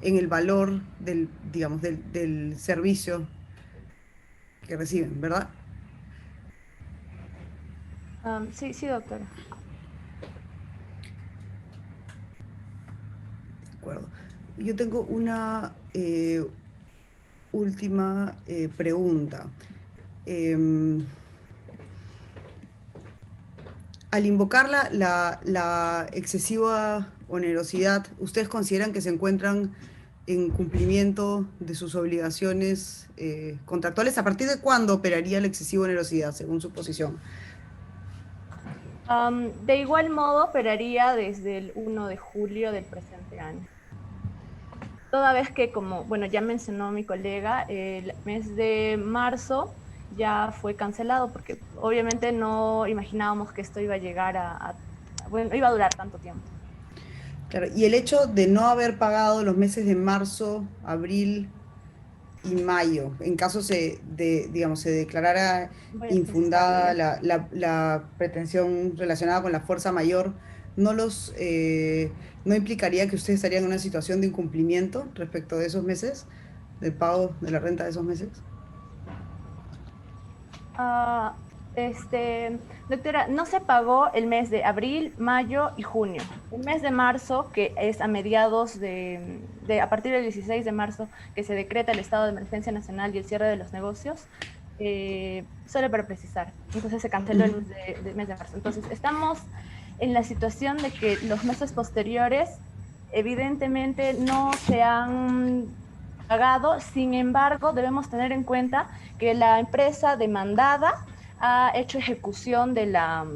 S6: en el valor del, digamos, del servicio que reciben, ¿verdad?
S4: Sí, sí, doctora.
S6: De acuerdo. Yo tengo una última pregunta. Em, Al invocar la excesiva onerosidad, ¿ustedes consideran que se encuentran en cumplimiento de sus obligaciones contractuales? ¿A partir de cuándo operaría la excesiva onerosidad, según su posición?
S4: De igual modo, operaría desde el 1 de julio del presente año. Toda vez que, como bueno, ya mencionó mi colega, el mes de marzo ya fue cancelado porque obviamente no imaginábamos que esto iba a llegar bueno, iba a durar tanto tiempo.
S6: Claro, y el hecho de no haber pagado los meses de marzo, abril y mayo, en caso digamos, se declarara
S4: Voy a precisarlo
S6: infundada
S4: ya.
S6: la pretensión relacionada con la fuerza mayor, ¿no no implicaría que ustedes estarían en una situación de incumplimiento respecto de esos meses, del pago de la renta de esos meses?
S4: Ah, doctora, no se pagó el mes de abril, mayo y junio. El mes de marzo, que es a mediados a partir del 16 de marzo, que se decreta el estado de emergencia nacional y el cierre de los negocios, solo para precisar. Entonces se canceló el mes de marzo. Entonces estamos en la situación de que los meses posteriores evidentemente no se han pagado, sin embargo debemos tener en cuenta que la empresa demandada ha hecho ejecución de la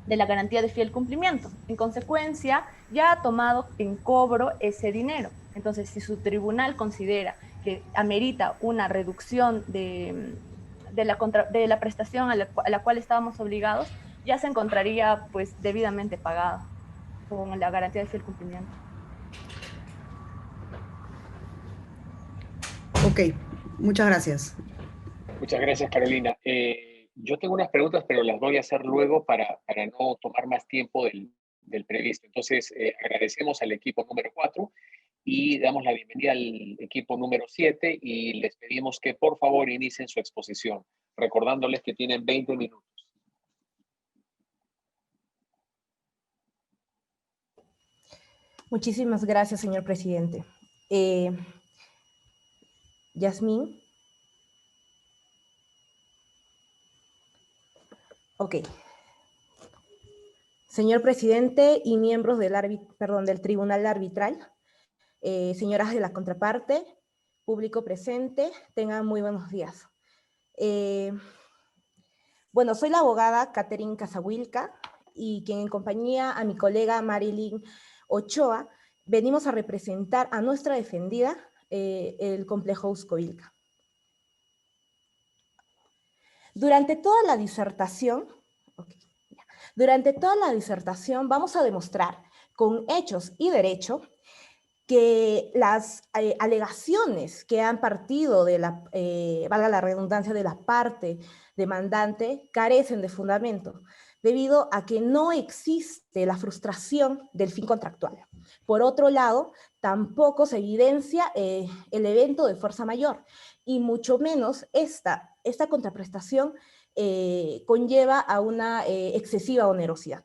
S4: garantía de fiel cumplimiento. En consecuencia, ya ha tomado en cobro ese dinero. Entonces, si su tribunal considera que amerita una reducción de la prestación a la cual estábamos obligados, ya se encontraría pues debidamente pagado con la garantía de fiel cumplimiento.
S6: Ok, muchas gracias.
S2: Muchas gracias, Carolina. Yo tengo unas preguntas, pero las voy a hacer luego para no tomar más tiempo del previsto. Entonces, agradecemos al equipo número 4 y damos la bienvenida al equipo número 7 y les pedimos que por favor inicien su exposición, recordándoles que tienen 20 minutos.
S7: Muchísimas gracias, señor presidente. Yasmín. Ok. Señor presidente y miembros del Tribunal Arbitral, señoras de la contraparte, público presente, tengan muy buenos días. Bueno, soy la abogada Catherine Casahuilca y quien en compañía a mi colega Marilyn Ochoa venimos a representar a nuestra defendida, el complejo Uscovilca. Durante toda la disertación vamos a demostrar con hechos y derecho que las alegaciones que han partido de valga la redundancia, de la parte demandante carecen de fundamento, debido a que no existe la frustración del fin contractual. Por otro lado, tampoco se evidencia el evento de fuerza mayor, y mucho menos esta contraprestación conlleva a una excesiva onerosidad.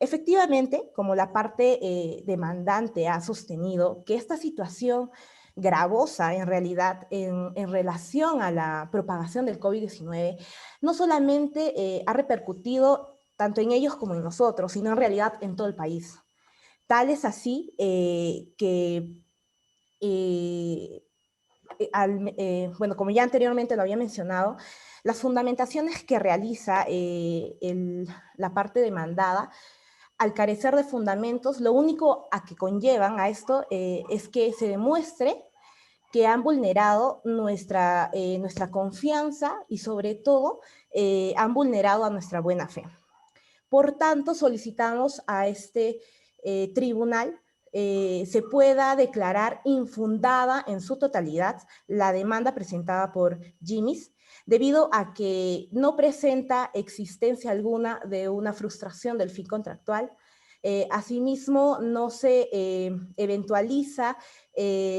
S7: Efectivamente, como la parte demandante ha sostenido, que esta situación gravosa en realidad en relación a la propagación del COVID-19 no solamente ha repercutido tanto en ellos como en nosotros, sino en realidad en todo el país. Tal es así que, bueno, como ya anteriormente lo había mencionado, las fundamentaciones que realiza la parte demandada, al carecer de fundamentos, lo único a que conllevan a esto es que se demuestre que han vulnerado nuestra confianza y sobre todo han vulnerado a nuestra buena fe. Por tanto, solicitamos a este tribunal se pueda declarar infundada en su totalidad la demanda presentada por Jimmy's, debido a que no presenta existencia alguna de una frustración del fin contractual. Asimismo, no se eventualiza,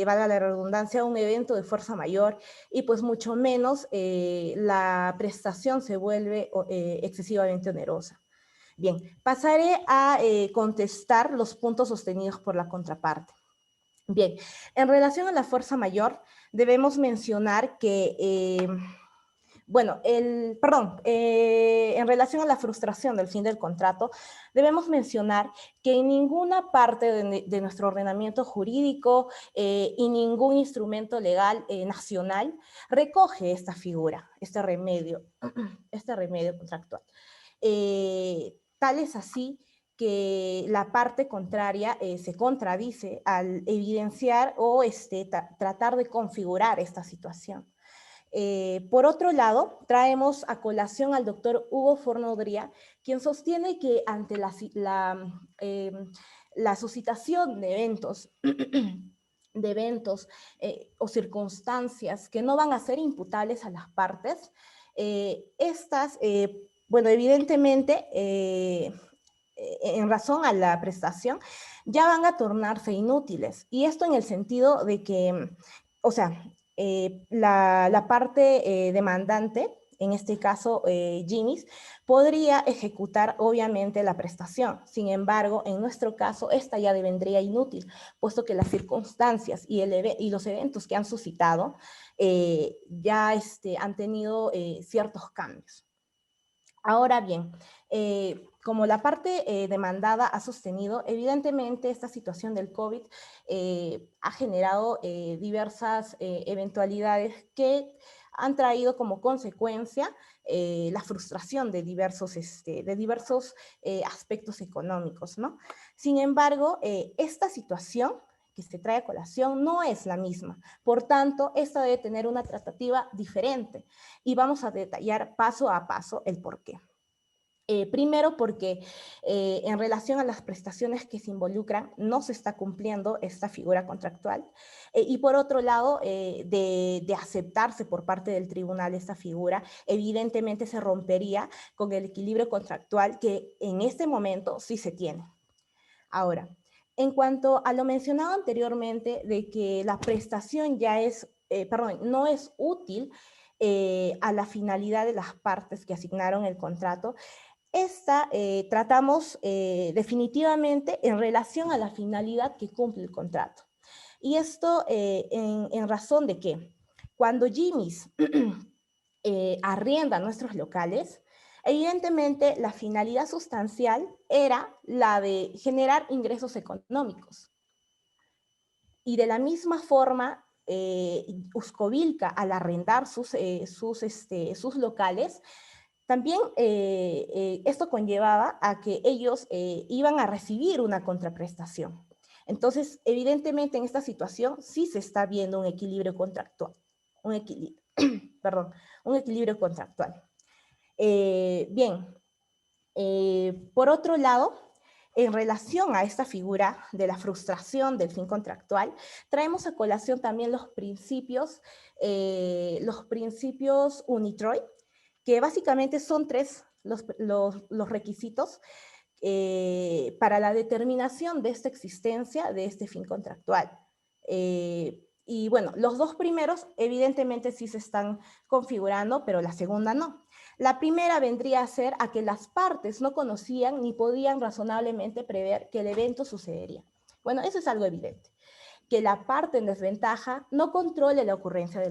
S7: valga la redundancia, un evento de fuerza mayor y pues mucho menos la prestación se vuelve excesivamente onerosa. Bien, pasaré a contestar los puntos sostenidos por la contraparte. Bien, en relación a la fuerza mayor, debemos mencionar que, en relación a la frustración del fin del contrato, debemos mencionar que en ninguna parte de nuestro ordenamiento jurídico y ningún instrumento legal nacional recoge esta figura, este remedio contractual. Tal es así que la parte contraria se contradice al evidenciar o tratar de configurar esta situación. Por otro lado, traemos a colación al doctor Hugo Fornodría, quien sostiene que ante la suscitación de eventos o circunstancias que no van a ser imputables a las partes, evidentemente, en razón a la prestación, ya van a tornarse inútiles. Y esto en el sentido de que, la parte demandante, en este caso Jimmy's, podría ejecutar obviamente la prestación. Sin embargo, en nuestro caso, esta ya vendría inútil, puesto que las circunstancias y los eventos que han suscitado ya han tenido ciertos cambios. Ahora bien, como la parte demandada ha sostenido, evidentemente esta situación del COVID ha generado diversas eventualidades que han traído como consecuencia la frustración de diversos aspectos económicos, ¿no? Sin embargo, esta situación que se trae a colación no es la misma. Por tanto, esta debe tener una tratativa diferente y vamos a detallar paso a paso el porqué. Primero porque en relación a las prestaciones que se involucran no se está cumpliendo esta figura contractual y por otro lado de aceptarse por parte del tribunal esta figura, evidentemente se rompería con el equilibrio contractual que en este momento sí se tiene. Ahora, en cuanto a lo mencionado anteriormente de que la prestación no es útil a la finalidad de las partes que asignaron el contrato, tratamos definitivamente en relación a la finalidad que cumple el contrato. Y esto en razón de que cuando Jimmy's arrienda nuestros locales, evidentemente la finalidad sustancial era la de generar ingresos económicos. Y de la misma forma, Uscovilca, al arrendar sus locales, también esto conllevaba a que ellos iban a recibir una contraprestación. Entonces, evidentemente en esta situación sí se está viendo un equilibrio contractual. Un equilibrio contractual. Por otro lado, en relación a esta figura de la frustración del fin contractual, traemos a colación también los principios UNITROY, que básicamente son tres los requisitos para la determinación de esta existencia de este fin contractual. Y bueno, los dos primeros evidentemente sí se están configurando, pero la segunda no. La primera vendría a ser a que las partes no conocían ni podían razonablemente prever que el evento sucedería. Bueno, eso es algo evidente. Que la parte en desventaja no controle la ocurrencia de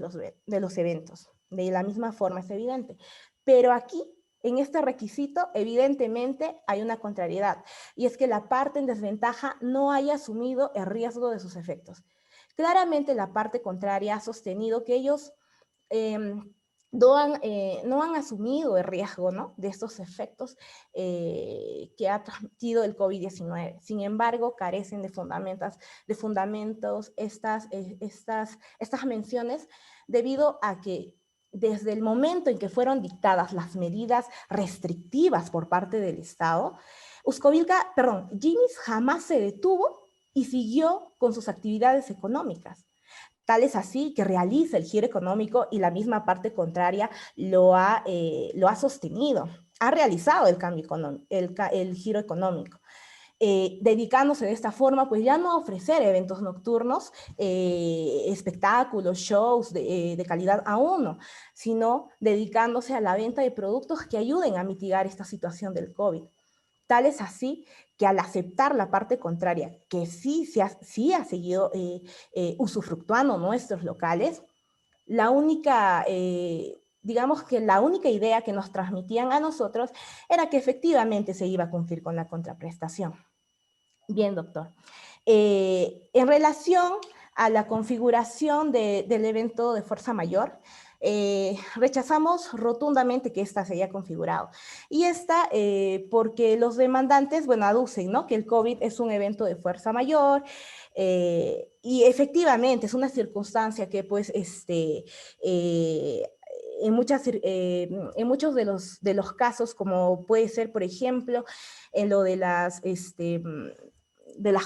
S7: los eventos. De la misma forma es evidente. Pero aquí, en este requisito, evidentemente hay una contrariedad. Y es que la parte en desventaja no haya asumido el riesgo de sus efectos. Claramente la parte contraria ha sostenido que ellos no han asumido el riesgo, ¿no?, de estos efectos que ha transmitido el COVID-19. Sin embargo, carecen de fundamentos estas menciones, debido a que desde el momento en que fueron dictadas las medidas restrictivas por parte del Estado, Jimmy's jamás se detuvo y siguió con sus actividades económicas. Tal es así que realiza el giro económico y la misma parte contraria lo ha sostenido. Ha realizado el giro económico, dedicándose de esta forma, pues ya no a ofrecer eventos nocturnos, espectáculos, shows de calidad aún no, sino dedicándose a la venta de productos que ayuden a mitigar esta situación del COVID. Tal es así que al aceptar la parte contraria, que sí ha seguido usufructuando nuestros locales, digamos que la única idea que nos transmitían a nosotros era que efectivamente se iba a cumplir con la contraprestación. Bien, doctor. En relación a la configuración del evento de fuerza mayor, rechazamos rotundamente que esta se haya configurado. Y esta porque los demandantes, bueno, aducen, ¿no?, que el COVID es un evento de fuerza mayor, y efectivamente es una circunstancia que pues en muchos de los casos, como puede ser, por ejemplo, en lo de las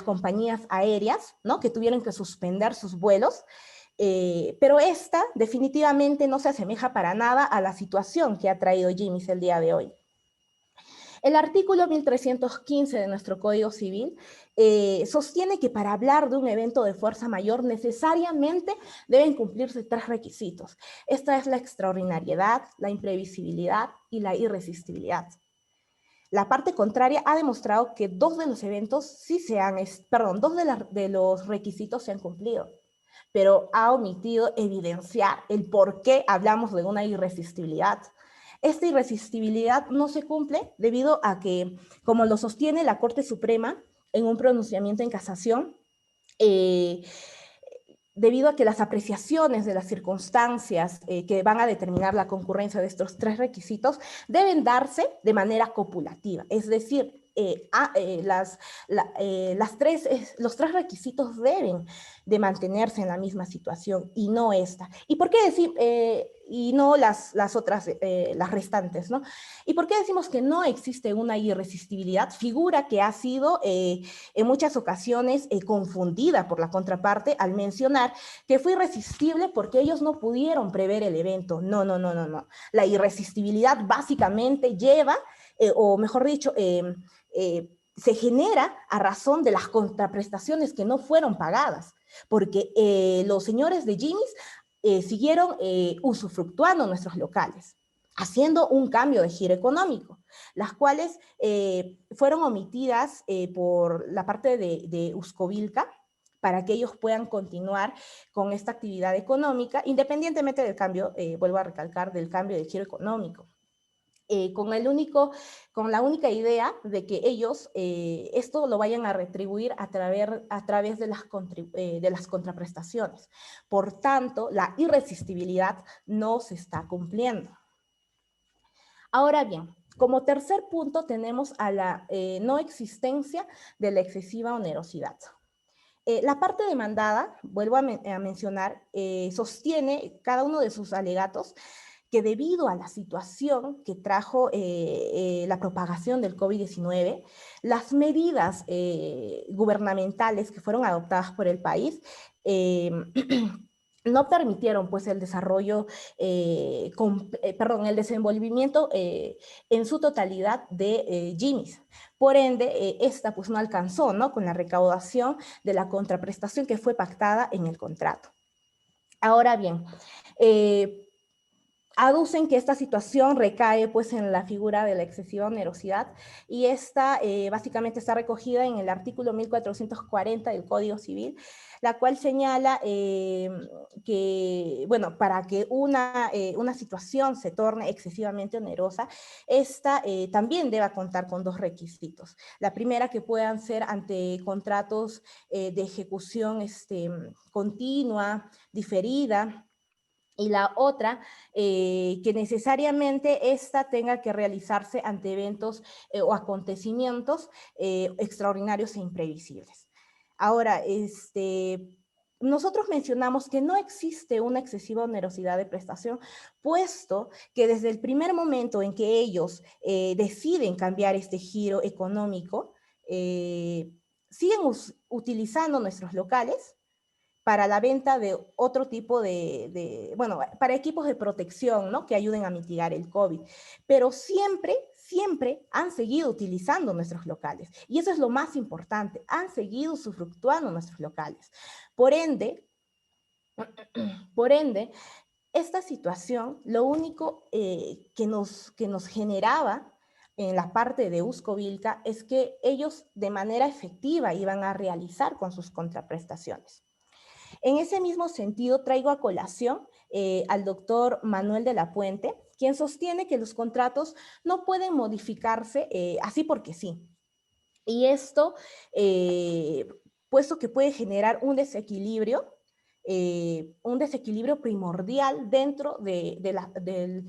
S7: compañías aéreas, ¿no?, que tuvieron que suspender sus vuelos, pero esta definitivamente no se asemeja para nada a la situación que ha traído Jimmy's el día de hoy. El artículo 1315 de nuestro Código Civil sostiene que para hablar de un evento de fuerza mayor necesariamente deben cumplirse 3 requisitos. Esta es la extraordinariedad, la imprevisibilidad y la irresistibilidad. La parte contraria ha demostrado que 2 de los requisitos se han cumplido, pero ha omitido evidenciar el por qué hablamos de una irresistibilidad. Esta irresistibilidad no se cumple debido a que, como lo sostiene la Corte Suprema en un pronunciamiento en casación, debido a que las apreciaciones de las circunstancias que van a determinar la concurrencia de estos 3 requisitos deben darse de manera copulativa, es decir, los 3 requisitos deben de mantenerse en la misma situación y no esta. ¿Y por qué decir, y no las otras, las restantes, ¿no? ¿Y por qué decimos que no existe una irresistibilidad? Figura que ha sido en muchas ocasiones confundida por la contraparte al mencionar que fue irresistible porque ellos no pudieron prever el evento. No. La irresistibilidad básicamente lleva, o mejor dicho, se genera a razón de las contraprestaciones que no fueron pagadas, porque los señores de Jimmy's siguieron usufructuando nuestros locales, haciendo un cambio de giro económico, las cuales fueron omitidas por la parte de Uscovilca, para que ellos puedan continuar con esta actividad económica, independientemente del cambio, vuelvo a recalcar, del cambio de giro económico. Con la única idea de que ellos esto lo vayan a retribuir a través de las contraprestaciones. Por tanto, la irresistibilidad no se está cumpliendo. Ahora bien, como tercer punto tenemos a la no existencia de la excesiva onerosidad. La parte demandada, vuelvo a mencionar, sostiene cada uno de sus alegatos que debido a la situación que trajo la propagación del COVID-19, las medidas gubernamentales que fueron adoptadas por el país no permitieron pues el desarrollo, el desenvolvimiento en su totalidad de Jimmy's. Por ende, esta pues no alcanzó, ¿no?, con la recaudación de la contraprestación que fue pactada en el contrato. Ahora bien, aducen que esta situación recae pues en la figura de la excesiva onerosidad y esta básicamente está recogida en el artículo 1440 del Código Civil, la cual señala que, bueno, para que una situación se torne excesivamente onerosa, esta también debe contar con 2 requisitos. La primera, que puedan ser ante contratos de ejecución continua, diferida, y la otra, que necesariamente esta tenga que realizarse ante eventos o acontecimientos extraordinarios e imprevisibles. Ahora, nosotros mencionamos que no existe una excesiva onerosidad de prestación, puesto que desde el primer momento en que ellos deciden cambiar este giro económico, siguen utilizando nuestros locales para la venta de otro tipo bueno, para equipos de protección, ¿no? Que ayuden a mitigar el COVID. Pero siempre han seguido utilizando nuestros locales. Y eso es lo más importante, han seguido usufructuando nuestros locales. Por ende, esta situación, lo único que nos generaba en la parte de Uscovilca es que ellos de manera efectiva iban a realizar con sus contraprestaciones. En ese mismo sentido, traigo a colación al doctor Manuel de la Puente, quien sostiene que los contratos no pueden modificarse así porque sí. Y esto, puesto que puede generar un desequilibrio primordial dentro de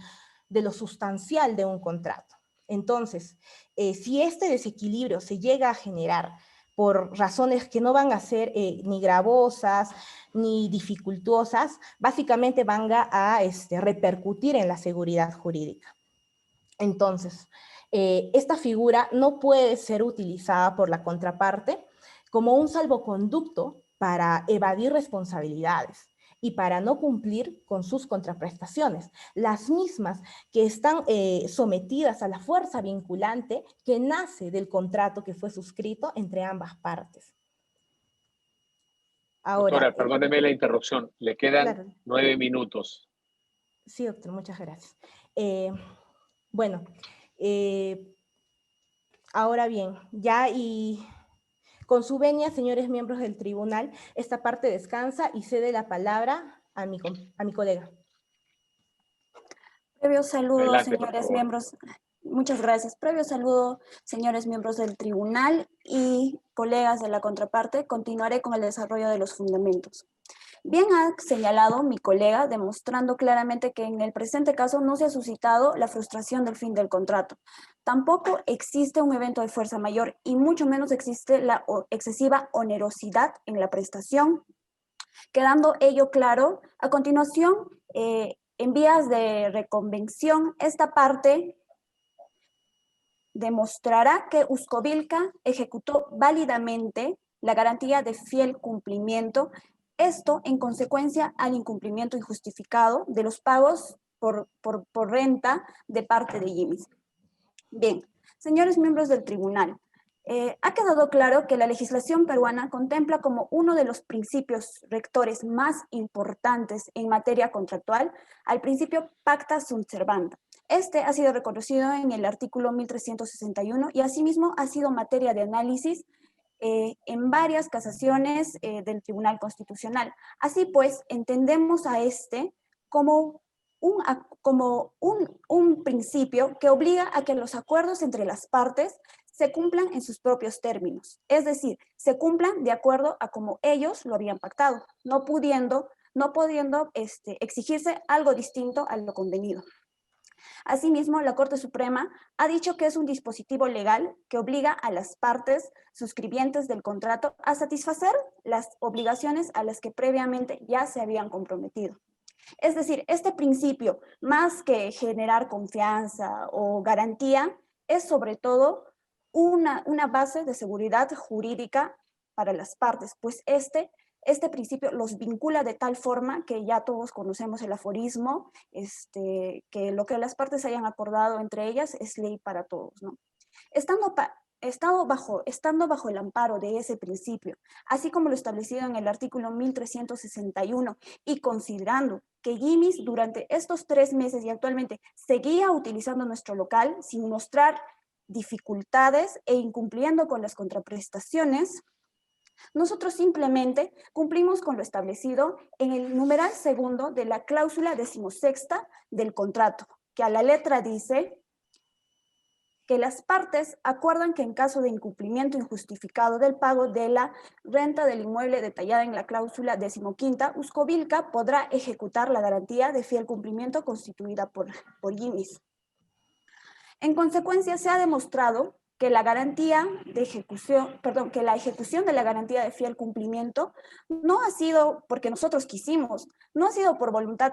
S7: lo sustancial de un contrato. Entonces, si este desequilibrio se llega a generar por razones que no van a ser ni gravosas ni dificultosas, básicamente van a repercutir en la seguridad jurídica. Entonces, esta figura no puede ser utilizada por la contraparte como un salvoconducto para evadir responsabilidades y para no cumplir con sus contraprestaciones, las mismas que están sometidas a la fuerza vinculante que nace del contrato que fue suscrito entre ambas partes. Ahora,
S2: doctora, perdóneme la interrupción, le quedan
S7: claro.
S2: 9 minutos.
S7: Sí, doctor, muchas gracias. Bueno, ahora bien, ya y con su venia, señores miembros del tribunal, esta parte descansa y cede la palabra a mi colega.
S8: Previo saludo,
S2: Adelante,
S8: señores miembros. Muchas gracias. Previo saludo, señores miembros del tribunal y colegas de la contraparte. Continuaré con el desarrollo de los fundamentos. Bien ha señalado mi colega, demostrando claramente que en el presente caso no se ha suscitado la frustración del fin del contrato. Tampoco existe un evento de fuerza mayor y mucho menos existe la excesiva onerosidad en la prestación. Quedando ello claro, a continuación, en vías de reconvención, esta parte demostrará que Uscovilca ejecutó válidamente la garantía de fiel cumplimiento, esto en consecuencia al incumplimiento injustificado de los pagos por renta de parte de Jimis. Bien, señores miembros del tribunal, ha quedado claro que la legislación peruana contempla como uno de los principios rectores más importantes en materia contractual al principio pacta sunt servanda. Este ha sido reconocido en el artículo 1361 y asimismo ha sido materia de análisis en varias casaciones del Tribunal Constitucional. Así pues, entendemos a este como un principio que obliga a que los acuerdos entre las partes se cumplan en sus propios términos, es decir, se cumplan de acuerdo a como ellos lo habían pactado, no pudiendo exigirse algo distinto a lo convenido. Asimismo, la Corte Suprema ha dicho que es un dispositivo legal que obliga a las partes suscribientes del contrato a satisfacer las obligaciones a las que previamente ya se habían comprometido. Es decir, este principio, más que generar confianza o garantía, es sobre todo una base de seguridad jurídica para las partes, pues este principio los vincula de tal forma que ya todos conocemos el aforismo, que lo que las partes hayan acordado entre ellas es ley para todos, ¿no? Estando bajo el amparo de ese principio, así como lo establecido en el artículo 1361, y considerando que Jimis durante estos 3 meses y actualmente seguía utilizando nuestro local sin mostrar dificultades e incumpliendo con las contraprestaciones, nosotros simplemente cumplimos con lo establecido en el numeral segundo de la cláusula 16ª del contrato, que a la letra dice: que las partes acuerdan que en caso de incumplimiento injustificado del pago de la renta del inmueble detallada en la cláusula 15ª, Uscovilca podrá ejecutar la garantía de fiel cumplimiento constituida por GIMIS. En consecuencia, se ha demostrado que la ejecución de la garantía de fiel cumplimiento no ha sido porque nosotros quisimos, no ha sido por voluntad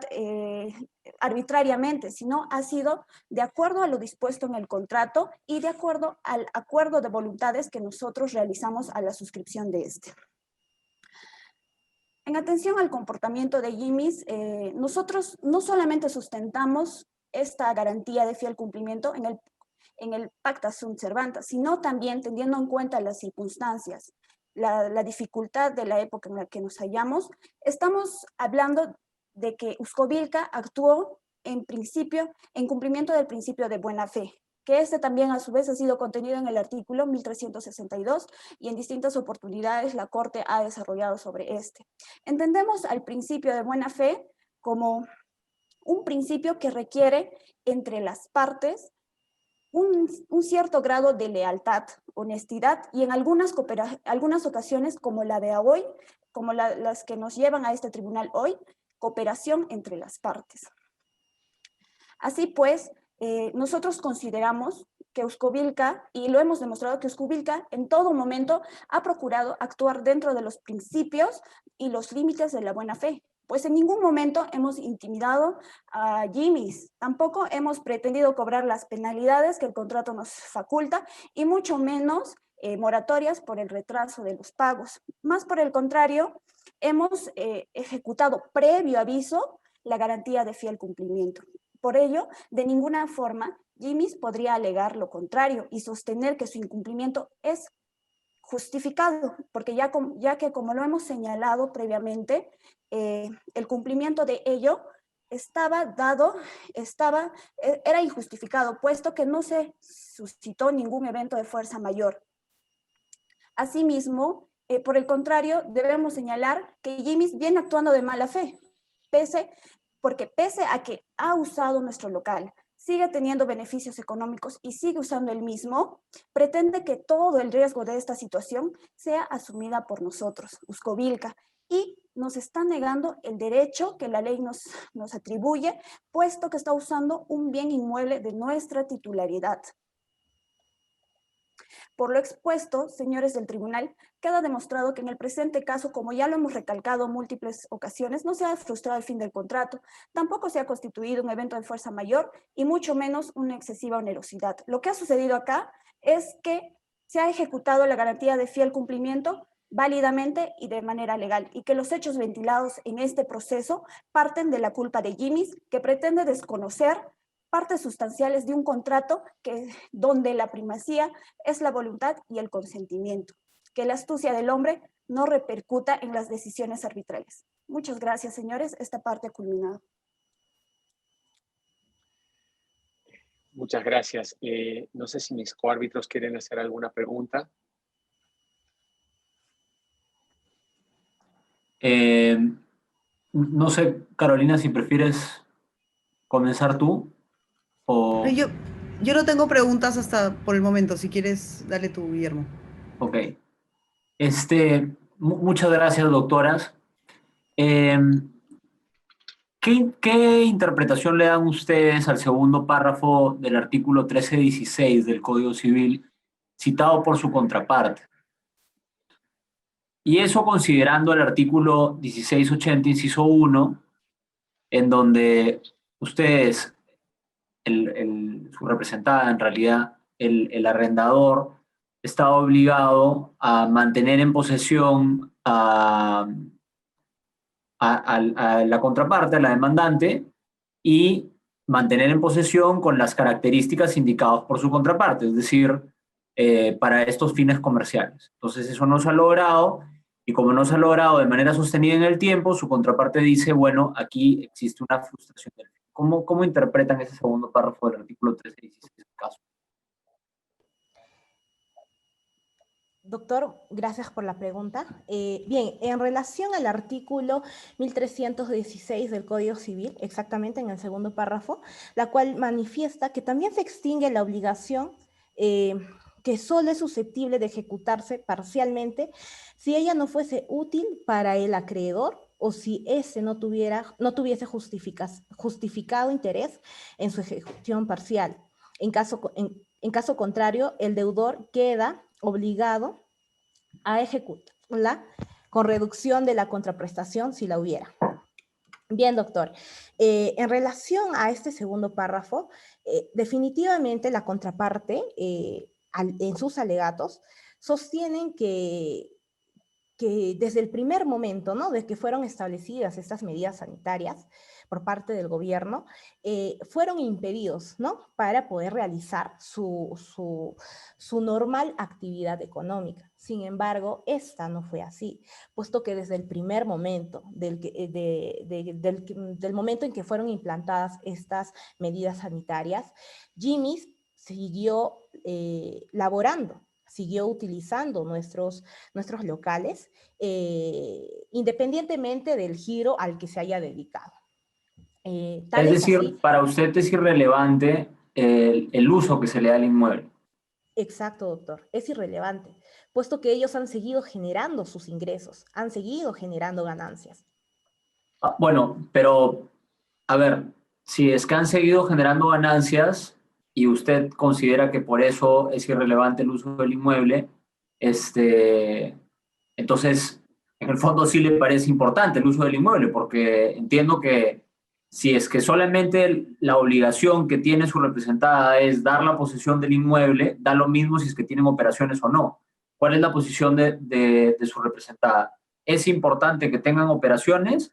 S8: arbitrariamente, sino ha sido de acuerdo a lo dispuesto en el contrato y de acuerdo al acuerdo de voluntades que nosotros realizamos a la suscripción de este. En atención al comportamiento de GIMIS, nosotros no solamente sustentamos esta garantía de fiel cumplimiento en el Pacta Sunt Servanda, sino también teniendo en cuenta las circunstancias, la dificultad de la época en la que nos hallamos, estamos hablando de que Uscovilca actuó en cumplimiento del principio de buena fe, que este también a su vez ha sido contenido en el artículo 1362 y en distintas oportunidades la Corte ha desarrollado sobre este. Entendemos al principio de buena fe como un principio que requiere entre las partes un cierto grado de lealtad, honestidad y en algunas ocasiones como la de hoy, como las que nos llevan a este tribunal hoy, cooperación entre las partes. Así pues, nosotros consideramos que Uscovilca, y lo hemos demostrado que Uscovilca en todo momento ha procurado actuar dentro de los principios y los límites de la buena fe. Pues en ningún momento hemos intimidado a GIMIS, tampoco hemos pretendido cobrar las penalidades que el contrato nos faculta y mucho menos moratorias por el retraso de los pagos. Más por el contrario, hemos ejecutado previo aviso la garantía de fiel cumplimiento. Por ello, de ninguna forma, GIMIS podría alegar lo contrario y sostener que su incumplimiento es justificado, porque ya que como lo hemos señalado previamente, el cumplimiento de ello era injustificado, puesto que no se suscitó ningún evento de fuerza mayor. Asimismo, por el contrario, debemos señalar que GIMIS viene actuando de mala fe, porque pese a que ha usado nuestro local, sigue teniendo beneficios económicos y sigue usando el mismo, pretende que todo el riesgo de esta situación sea asumida por nosotros, Uscovilca, y nos está negando el derecho que la ley nos atribuye, puesto que está usando un bien inmueble de nuestra titularidad. Por lo expuesto, señores del tribunal, queda demostrado que en el presente caso, como ya lo hemos recalcado en múltiples ocasiones, no se ha frustrado el fin del contrato, tampoco se ha constituido un evento de fuerza mayor y mucho menos una excesiva onerosidad. Lo que ha sucedido acá es que se ha ejecutado la garantía de fiel cumplimiento válidamente y de manera legal, y que los hechos ventilados en este proceso parten de la culpa de GIMIS, que pretende desconocer partes sustanciales de un contrato donde la primacía es la voluntad y el consentimiento, que la astucia del hombre no repercuta en las decisiones arbitrales. Muchas gracias, señores. Esta parte ha culminado.
S2: Muchas gracias. No sé si mis coárbitros quieren hacer alguna pregunta.
S5: No sé, Carolina, si prefieres comenzar tú o...
S6: Yo no tengo preguntas hasta por el momento. Si quieres, dale tú, Guillermo.
S5: Ok. Muchas gracias, doctoras. ¿Qué interpretación le dan ustedes al segundo párrafo del artículo 1316 del Código Civil citado por su contraparte? Y eso considerando el artículo 1680, inciso 1, en donde ustedes, su representada, en realidad, el arrendador, está obligado a mantener en posesión a la contraparte, a la demandante, y mantener en posesión con las características indicadas por su contraparte, es decir, para estos fines comerciales. Entonces eso no se ha logrado, y como no se ha logrado de manera sostenida en el tiempo, su contraparte dice, bueno, aquí existe una frustración del fin. ¿Cómo interpretan ese segundo párrafo del artículo 1316 del caso?
S7: Doctor, gracias por la pregunta. Bien, en relación al artículo 1316 del Código Civil, exactamente en el segundo párrafo, la cual manifiesta que también se extingue la obligación que solo es susceptible de ejecutarse parcialmente si ella no fuese útil para el acreedor o si éste no tuviese justificado interés en su ejecución parcial. En caso contrario, el deudor queda obligado a ejecutarla con reducción de la contraprestación si la hubiera. Bien, doctor. En relación a este segundo párrafo, definitivamente la contraparte, en sus alegatos, sostienen que desde el primer momento, ¿no?, de que fueron establecidas estas medidas sanitarias por parte del gobierno, fueron impedidos, ¿no?, para poder realizar su normal actividad económica. Sin embargo, esta no fue así, puesto que desde el primer momento, del momento en que fueron implantadas estas medidas sanitarias, Jimmy's siguió laborando, siguió utilizando nuestros locales, independientemente del giro al que se haya dedicado.
S5: Es decir, así, para usted es irrelevante el uso que se le da al inmueble.
S7: Exacto, doctor, es irrelevante, puesto que ellos han seguido generando sus ingresos, han seguido generando ganancias.
S5: Bueno, pero, a ver, si es que han seguido generando ganancias y usted considera que por eso es irrelevante el uso del inmueble, entonces, en el fondo sí le parece importante el uso del inmueble, porque entiendo que si es que solamente la obligación que tiene su representada es dar la posesión del inmueble, da lo mismo si es que tienen operaciones o no. ¿Cuál es la posición de su representada? ¿Es importante que tengan operaciones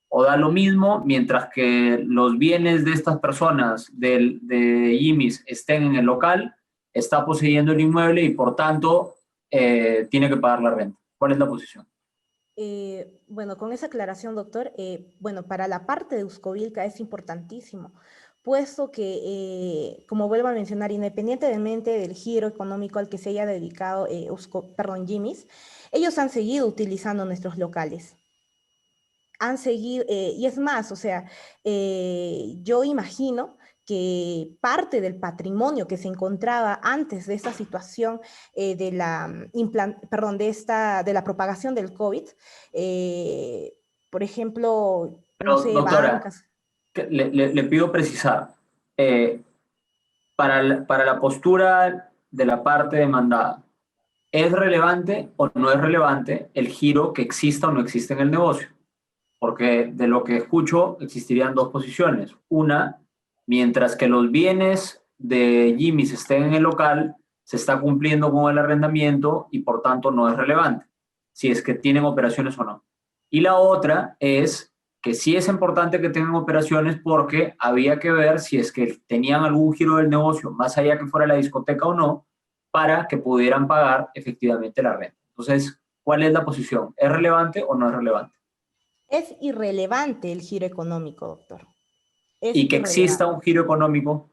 S5: o da lo mismo mientras que los bienes de estas personas, de Jimmy's, estén en el local, está poseyendo el inmueble y por tanto tiene que pagar la renta? ¿Cuál es la posición?
S7: Bueno, con esa aclaración, doctor, bueno, para la parte de Uscovilca es importantísimo, puesto que, como vuelvo a mencionar, independientemente del giro económico al que se haya dedicado Jimmy's, ellos han seguido utilizando nuestros locales. Han seguido, y es más, o sea, yo imagino que parte del patrimonio que se encontraba antes de esta situación de la propagación del COVID, por ejemplo,
S5: pero,
S7: no sé,
S5: doctora,
S7: bancas.
S5: Le pido precisar, para la postura de la parte demandada, ¿es relevante o no es relevante el giro que exista o no existe en el negocio? Porque de lo que escucho existirían dos posiciones. Una, mientras que los bienes de Jimmy's estén en el local, se está cumpliendo con el arrendamiento y por tanto no es relevante, si es que tienen operaciones o no. Y la otra es que sí es importante que tengan operaciones porque había que ver si es que tenían algún giro del negocio, más allá que fuera la discoteca o no, para que pudieran pagar efectivamente la renta. Entonces, ¿cuál es la posición? ¿Es relevante o no es relevante?
S7: Es irrelevante el giro económico, doctor.
S5: ¿Y que exista un giro económico?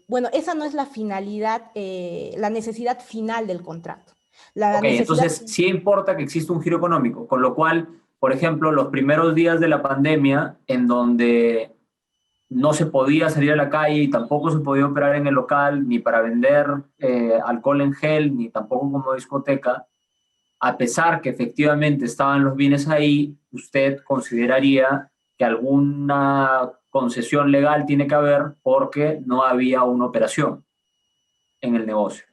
S7: Bueno, esa no es la finalidad, la necesidad final del contrato.
S5: Entonces sí importa que exista un giro económico, con lo cual, por ejemplo, los primeros días de la pandemia, en donde no se podía salir a la calle y tampoco se podía operar en el local, ni para vender alcohol en gel, ni tampoco como discoteca, a pesar que efectivamente estaban los bienes ahí, ¿usted consideraría que alguna concesión legal tiene que haber porque no había una operación en el negocio?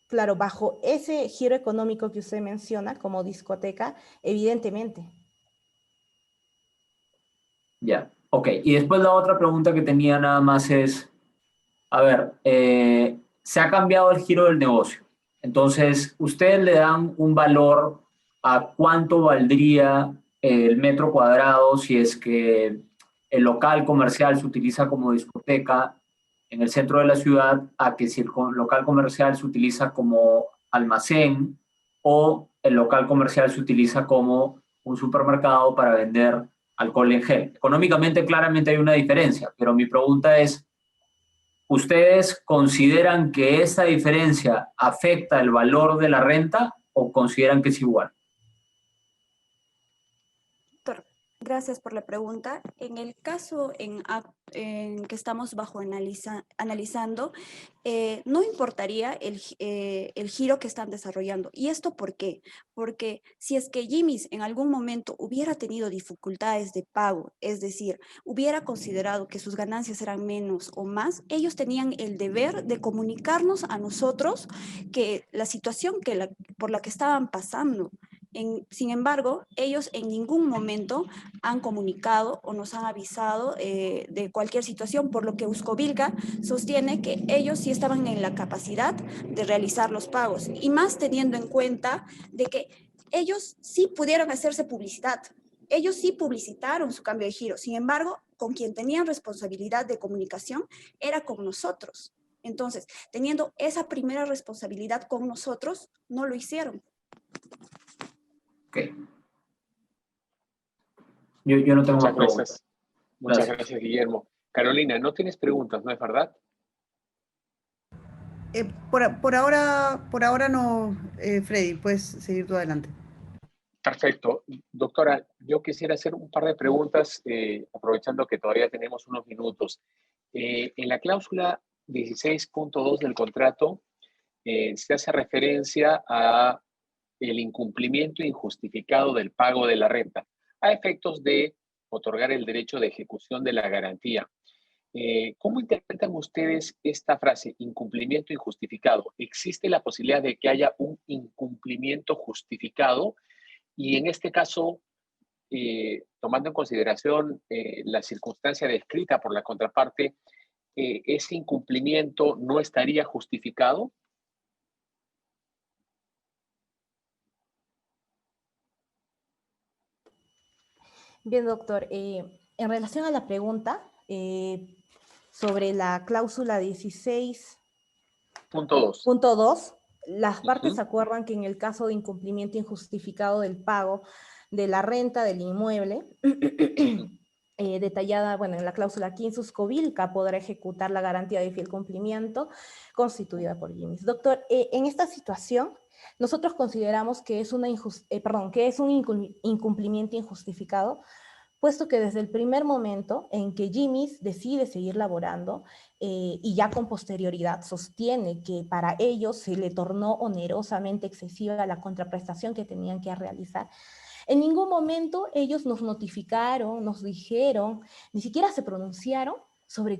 S7: Claro, bajo ese giro económico que usted menciona como discoteca, evidentemente.
S5: Ya, ok. Y después la otra pregunta que tenía nada más es, a ver, se ha cambiado el giro del negocio. Entonces, ustedes le dan un valor a cuánto valdría el metro cuadrado si es que el local comercial se utiliza como discoteca en el centro de la ciudad, a que si el local comercial se utiliza como almacén o el local comercial se utiliza como un supermercado para vender alcohol en gel. Económicamente, claramente hay una diferencia, pero mi pregunta es, ¿ustedes consideran que esta diferencia afecta el valor de la renta o consideran que es igual?
S8: Gracias por la pregunta. En el caso en que estamos analizando, no importaría el giro que están desarrollando. ¿Y esto por qué? Porque si es que Jimmy's en algún momento hubiera tenido dificultades de pago, es decir, hubiera considerado que sus ganancias eran menos o más, ellos tenían el deber de comunicarnos a nosotros que la situación por la que estaban pasando. Sin embargo, ellos en ningún momento han comunicado o nos han avisado de cualquier situación, por lo que Uscovilca sostiene que ellos sí estaban en la capacidad de realizar los pagos, y más teniendo en cuenta de que ellos sí pudieron hacerse publicidad. Ellos sí publicitaron su cambio de giro. Sin embargo, con quien tenían responsabilidad de comunicación era con nosotros. Entonces, teniendo esa primera responsabilidad con nosotros, no lo hicieron.
S5: Ok. Yo no tengo
S2: Muchas
S5: más preguntas.
S2: gracias. Muchas gracias, Guillermo. Carolina, no tienes preguntas, ¿no es verdad?
S6: Por ahora no, Freddy, puedes seguir tú adelante.
S2: Perfecto. Doctora, yo quisiera hacer un par de preguntas, aprovechando que todavía tenemos unos minutos. En la cláusula 16.2 del contrato se hace referencia a el incumplimiento injustificado del pago de la renta, a efectos de otorgar el derecho de ejecución de la garantía. ¿Cómo interpretan ustedes esta frase, incumplimiento injustificado? ¿Existe la posibilidad de que haya un incumplimiento justificado? Y en este caso, tomando en consideración la circunstancia descrita por la contraparte, ¿ese incumplimiento no estaría justificado?
S7: Bien, doctor. En relación a la pregunta sobre la cláusula 16.2, las partes acuerdan que en el caso de incumplimiento injustificado del pago de la renta del inmueble, detallada, bueno, en la cláusula 15, Uscovilca podrá ejecutar la garantía de fiel cumplimiento constituida por Jimmy's. Doctor, en esta situación, nosotros consideramos que es, que es un incumplimiento injustificado, puesto que desde el primer momento en que Jimmy's decide seguir laborando y ya con posterioridad sostiene que para ellos se le tornó onerosamente excesiva la contraprestación que tenían que realizar, en ningún momento ellos nos notificaron, nos dijeron, ni siquiera se pronunciaron sobre,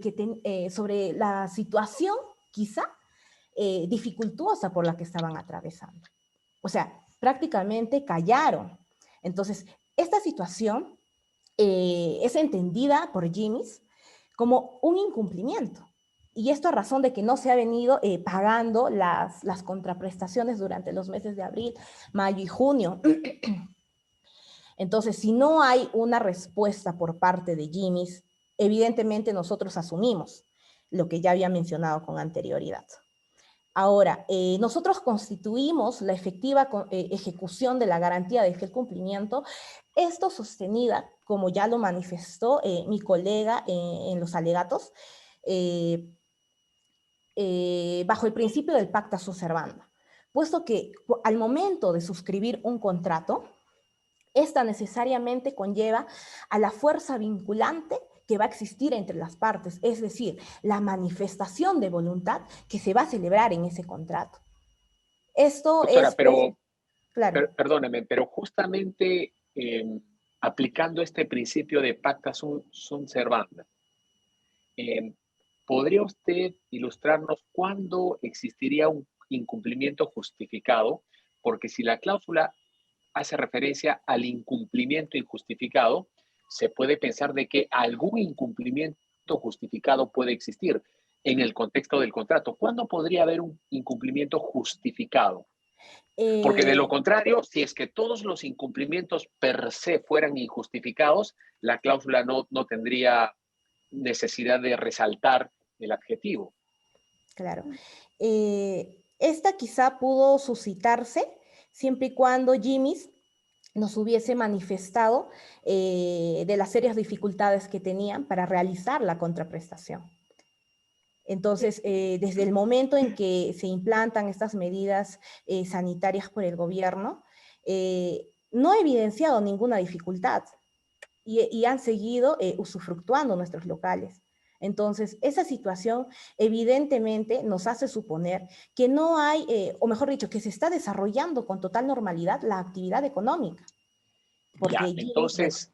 S7: sobre la situación quizá dificultuosa por la que estaban atravesando. O sea, prácticamente callaron. Entonces, esta situación es entendida por Jimmy's como un incumplimiento. Y esto a razón de que no se ha venido pagando las contraprestaciones durante los meses de abril, mayo y junio. Entonces, si no hay una respuesta por parte de Jimmy's, evidentemente nosotros asumimos lo que ya había mencionado con anterioridad. Ahora, nosotros constituimos la efectiva ejecución de la garantía de fiel cumplimiento, esto sostenida, como ya lo manifestó mi colega en los alegatos, bajo el principio del pacta sunt servanda, puesto que al momento de suscribir un contrato, esta necesariamente conlleva a la fuerza vinculante que va a existir entre las partes, es decir, la manifestación de voluntad que se va a celebrar en ese contrato. Esto
S2: Doctora,
S7: es... claro.
S2: Perdóneme, pero justamente aplicando este principio de pacta sunt servanda, ¿podría usted ilustrarnos cuándo existiría un incumplimiento justificado? Porque si la cláusula hace referencia al incumplimiento injustificado, se puede pensar de que algún incumplimiento justificado puede existir en el contexto del contrato. ¿Cuándo podría haber un incumplimiento justificado? Porque de lo contrario, si es que todos los incumplimientos per se fueran injustificados, la cláusula no tendría necesidad de resaltar el adjetivo.
S7: Claro. Esta quizá pudo suscitarse siempre y cuando Jimmy's nos hubiese manifestado de las serias dificultades que tenían para realizar la contraprestación. Entonces, desde el momento en que se implantan estas medidas sanitarias por el gobierno, no ha evidenciado ninguna dificultad. y han seguido usufructuando nuestros locales. Entonces, esa situación evidentemente nos hace suponer que no hay, o mejor dicho, que se está desarrollando con total normalidad la actividad económica. Porque
S2: Ya,
S7: allí,
S2: entonces,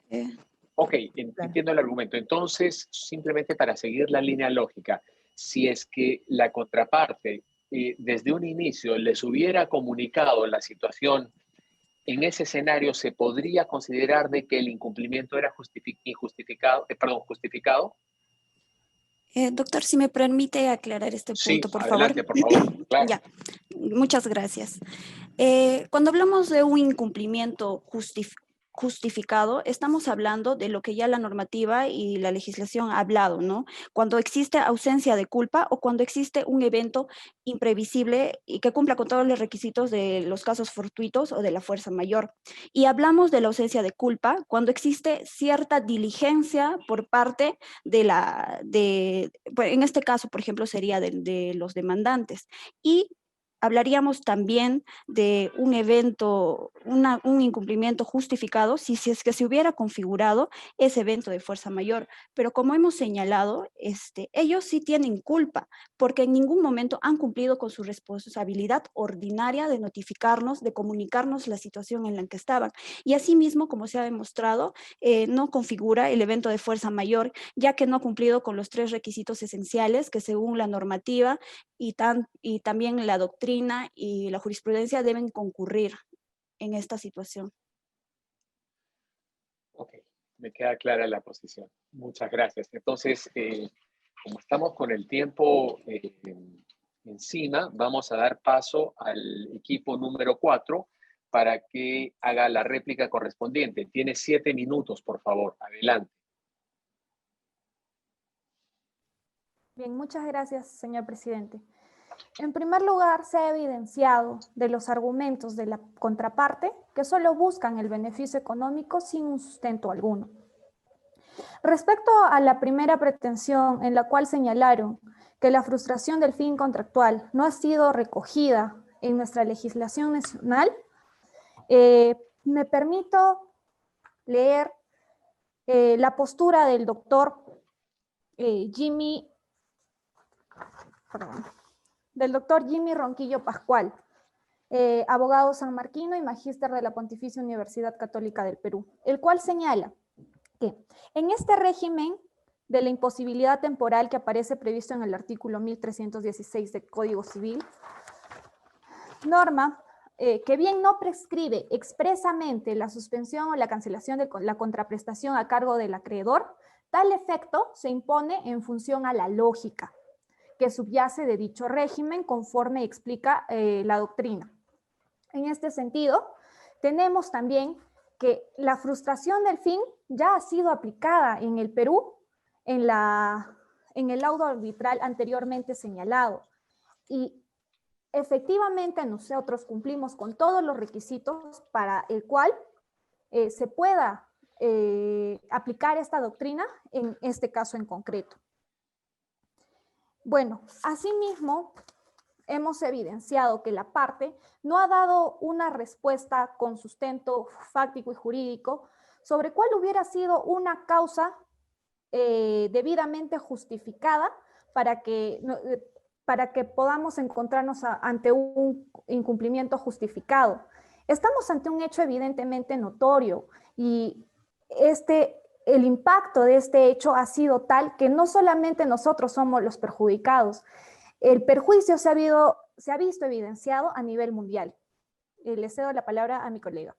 S2: ok, entiendo el argumento. Entonces, simplemente para seguir la línea lógica, si es que la contraparte desde un inicio les hubiera comunicado la situación, en ese escenario se podría considerar de que el incumplimiento era justificado.
S8: Doctor, si me permite aclarar este
S2: Sí,
S8: punto, por
S2: adelante,
S8: favor.
S2: por favor. Claro.
S8: Ya, muchas gracias. Cuando hablamos de un incumplimiento justificado, estamos hablando de lo que ya la normativa y la legislación ha hablado, ¿no? Cuando existe ausencia de culpa o cuando existe un evento imprevisible y que cumpla con todos los requisitos de los casos fortuitos o de la fuerza mayor. Y hablamos de la ausencia de culpa cuando existe cierta diligencia por parte pues, en este caso, por ejemplo, sería de los demandantes. Y hablaríamos también de un evento, un incumplimiento justificado si es que se hubiera configurado ese evento de fuerza mayor. Pero como hemos señalado, ellos sí tienen culpa porque en ningún momento han cumplido con su responsabilidad ordinaria de notificarnos, de comunicarnos la situación en la que estaban. Y asimismo, como se ha demostrado, no configura el evento de fuerza mayor, ya que no ha cumplido con los 3 requisitos esenciales que según la normativa y también la doctrina y la jurisprudencia deben concurrir en esta situación.
S2: Ok, me queda clara la posición. Muchas gracias. Entonces, como estamos con el tiempo encima, vamos a dar paso al equipo número 4 para que haga la réplica correspondiente. Tiene 7 minutos, por favor. Adelante.
S3: Bien, muchas gracias, señor presidente. En primer lugar, se ha evidenciado de los argumentos de la contraparte que solo buscan el beneficio económico sin un sustento alguno. Respecto a la primera pretensión en la cual señalaron que la frustración del fin contractual no ha sido recogida en nuestra legislación nacional, me permito leer la postura del doctor Jimmy Ronquillo Pascual, abogado sanmarquino y magíster de la Pontificia Universidad Católica del Perú, el cual señala que en este régimen de la imposibilidad temporal que aparece previsto en el artículo 1316 del Código Civil, norma que bien no prescribe expresamente la suspensión o la cancelación de la contraprestación a cargo del acreedor, tal efecto se impone en función a la lógica que subyace de dicho régimen conforme explica la doctrina. En este sentido, tenemos también que la frustración del fin ya ha sido aplicada en el Perú en el laudo arbitral anteriormente señalado. Y efectivamente nosotros cumplimos con todos los requisitos para el cual se pueda aplicar esta doctrina en este caso en concreto. Bueno, asimismo, hemos evidenciado que la parte no ha dado una respuesta con sustento fáctico y jurídico sobre cuál hubiera sido una causa debidamente justificada para que podamos encontrarnos ante un incumplimiento justificado. Estamos ante un hecho evidentemente notorio y el impacto de este hecho ha sido tal que no solamente nosotros somos los perjudicados, el perjuicio se ha visto evidenciado a nivel mundial. Le cedo la palabra a mi colega.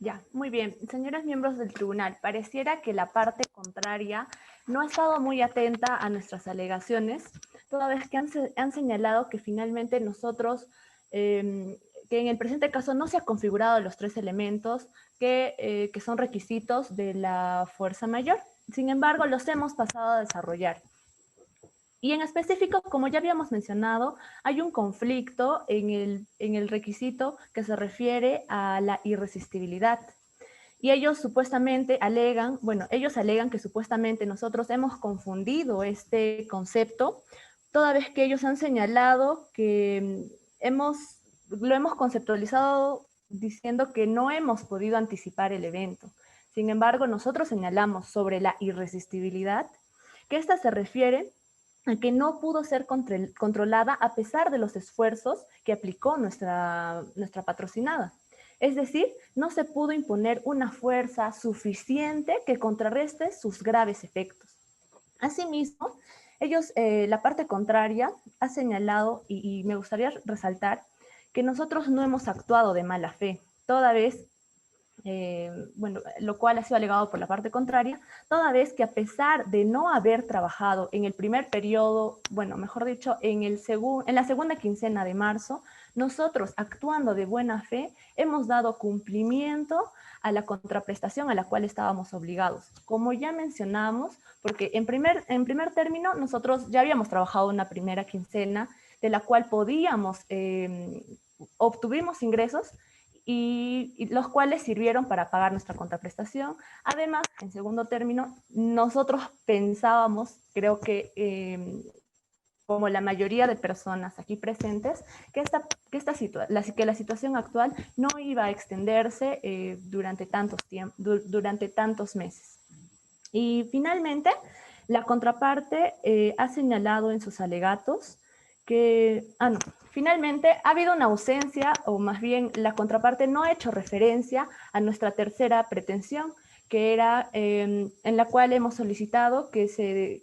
S4: Ya, muy bien. Señores miembros del tribunal, pareciera que la parte contraria no ha estado muy atenta a nuestras alegaciones, toda vez que han señalado que finalmente nosotros, que en el presente caso no se ha configurado los 3 elementos que son requisitos de la fuerza mayor. Sin embargo, los hemos pasado a desarrollar. Y en específico, como ya habíamos mencionado, hay un conflicto en el requisito que se refiere a la irresistibilidad. Y ellos supuestamente alegan que supuestamente nosotros hemos confundido este concepto, toda vez que ellos han señalado que lo hemos conceptualizado diciendo que no hemos podido anticipar el evento. Sin embargo, nosotros señalamos sobre la irresistibilidad que esta se refiere a que no pudo ser controlada a pesar de los esfuerzos que aplicó nuestra patrocinada. Es decir, no se pudo imponer una fuerza suficiente que contrarreste sus graves efectos. Asimismo, la parte contraria ha señalado, y me gustaría resaltar, que nosotros no hemos actuado de mala fe, toda vez, lo cual ha sido alegado por la parte contraria, toda vez que a pesar de no haber trabajado en el primer periodo, mejor dicho, en la segunda quincena de marzo, nosotros, actuando de buena fe, hemos dado cumplimiento a la contraprestación a la cual estábamos obligados. Como ya mencionamos, porque en primer término nosotros ya habíamos trabajado una primera quincena de la cual obtuvimos ingresos y los cuales sirvieron para pagar nuestra contraprestación. Además, en segundo término, nosotros pensábamos, creo que como la mayoría de personas aquí presentes, que la situación actual no iba a extenderse durante tantos meses. Y finalmente, la contraparte ha señalado en sus alegatos que, finalmente ha habido una ausencia, o más bien la contraparte no ha hecho referencia a nuestra tercera pretensión, que era en la cual hemos solicitado que se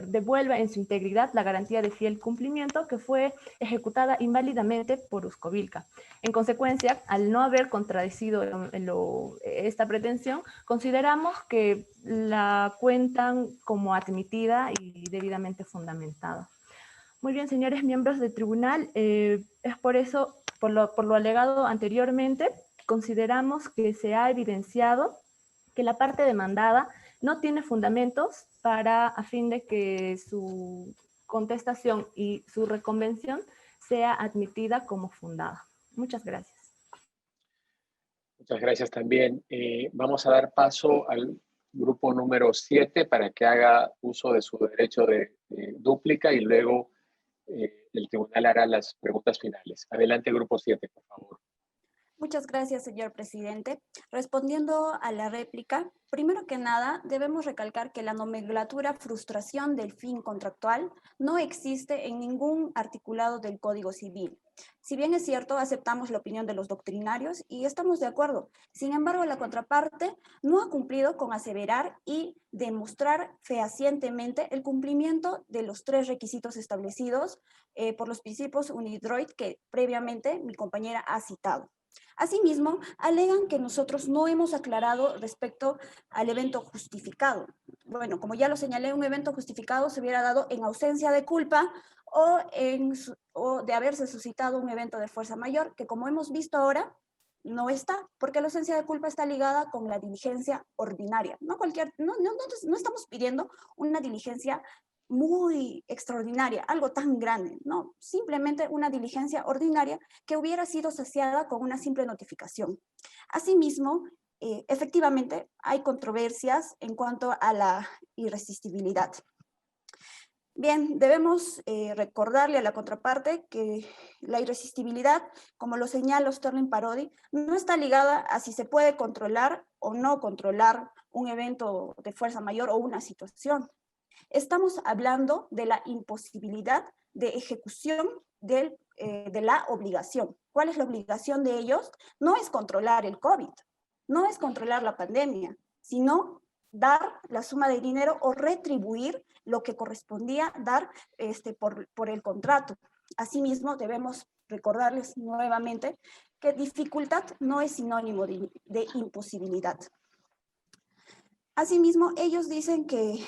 S4: devuelva en su integridad la garantía de fiel cumplimiento que fue ejecutada inválidamente por Uscovilca. En consecuencia, al no haber contradecido esta pretensión, consideramos que la cuentan como admitida y debidamente fundamentada. Muy bien, señores miembros del tribunal, es por eso, por lo alegado anteriormente, consideramos que se ha evidenciado que la parte demandada no tiene fundamentos a fin de que su contestación y su reconvención sea admitida como fundada. Muchas gracias.
S2: Muchas gracias también. Vamos a dar paso al grupo número 7 para que haga uso de su derecho de dúplica y luego el tribunal hará las preguntas finales. Adelante, grupo 7, por favor.
S8: Muchas gracias, señor presidente. Respondiendo a la réplica, primero que nada, debemos recalcar que la nomenclatura frustración del fin contractual no existe en ningún articulado del Código Civil. Si bien es cierto, aceptamos la opinión de los doctrinarios y estamos de acuerdo. Sin embargo, la contraparte no ha cumplido con aseverar y demostrar fehacientemente el cumplimiento de los 3 requisitos establecidos por los principios UNIDROIT que previamente mi compañera ha citado. Asimismo, alegan que nosotros no hemos aclarado respecto al evento justificado. Bueno, como ya lo señalé, un evento justificado se hubiera dado en ausencia de culpa o de haberse suscitado un evento de fuerza mayor, que como hemos visto ahora, no está, porque la ausencia de culpa está ligada con la diligencia ordinaria. No estamos pidiendo una diligencia muy extraordinaria, algo tan grande, no, simplemente una diligencia ordinaria que hubiera sido saciada con una simple notificación. Asimismo, efectivamente, hay controversias en cuanto a la irresistibilidad. Bien, debemos recordarle a la contraparte que la irresistibilidad, como lo señala Sterling Parodi, no está ligada a si se puede controlar o no controlar un evento de fuerza mayor o una situación. Estamos hablando de la imposibilidad de ejecución de la obligación. ¿Cuál es la obligación de ellos? No es controlar el COVID, no es controlar la pandemia, sino dar la suma de dinero o retribuir lo que correspondía dar por el contrato. Asimismo, debemos recordarles nuevamente que dificultad no es sinónimo de imposibilidad. Asimismo, ellos dicen que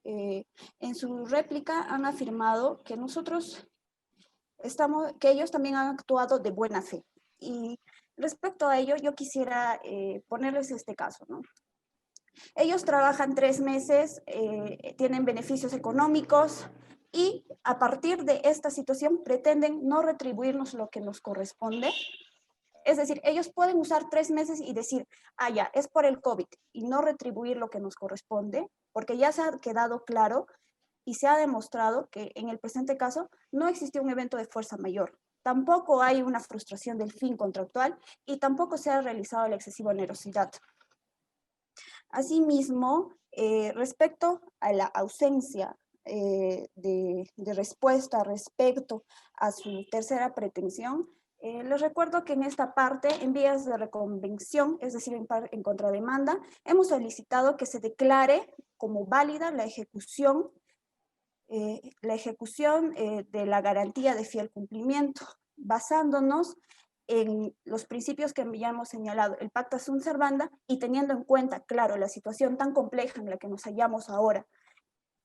S8: en su réplica han afirmado que que ellos también han actuado de buena fe. Y respecto a ello, yo quisiera ponerles este caso, ¿no? Ellos trabajan 3 meses, tienen beneficios económicos y a partir de esta situación pretenden no retribuirnos lo que nos corresponde. Es decir, ellos pueden usar 3 meses y decir, ya, es por el COVID y no retribuir lo que nos corresponde, porque ya se ha quedado claro y se ha demostrado que en el presente caso no existió un evento de fuerza mayor. Tampoco hay una frustración del fin contractual y tampoco se ha realizado la excesiva onerosidad. Asimismo, respecto a la ausencia de respuesta respecto a su tercera pretensión, les recuerdo que en esta parte, en vías de reconvención, es decir, en contrademanda, hemos solicitado que se declare como válida la ejecución de la garantía de fiel cumplimiento, basándonos en los principios que ya hemos señalado, el pacta sunt servanda, y teniendo en cuenta, claro, la situación tan compleja en la que nos hallamos ahora,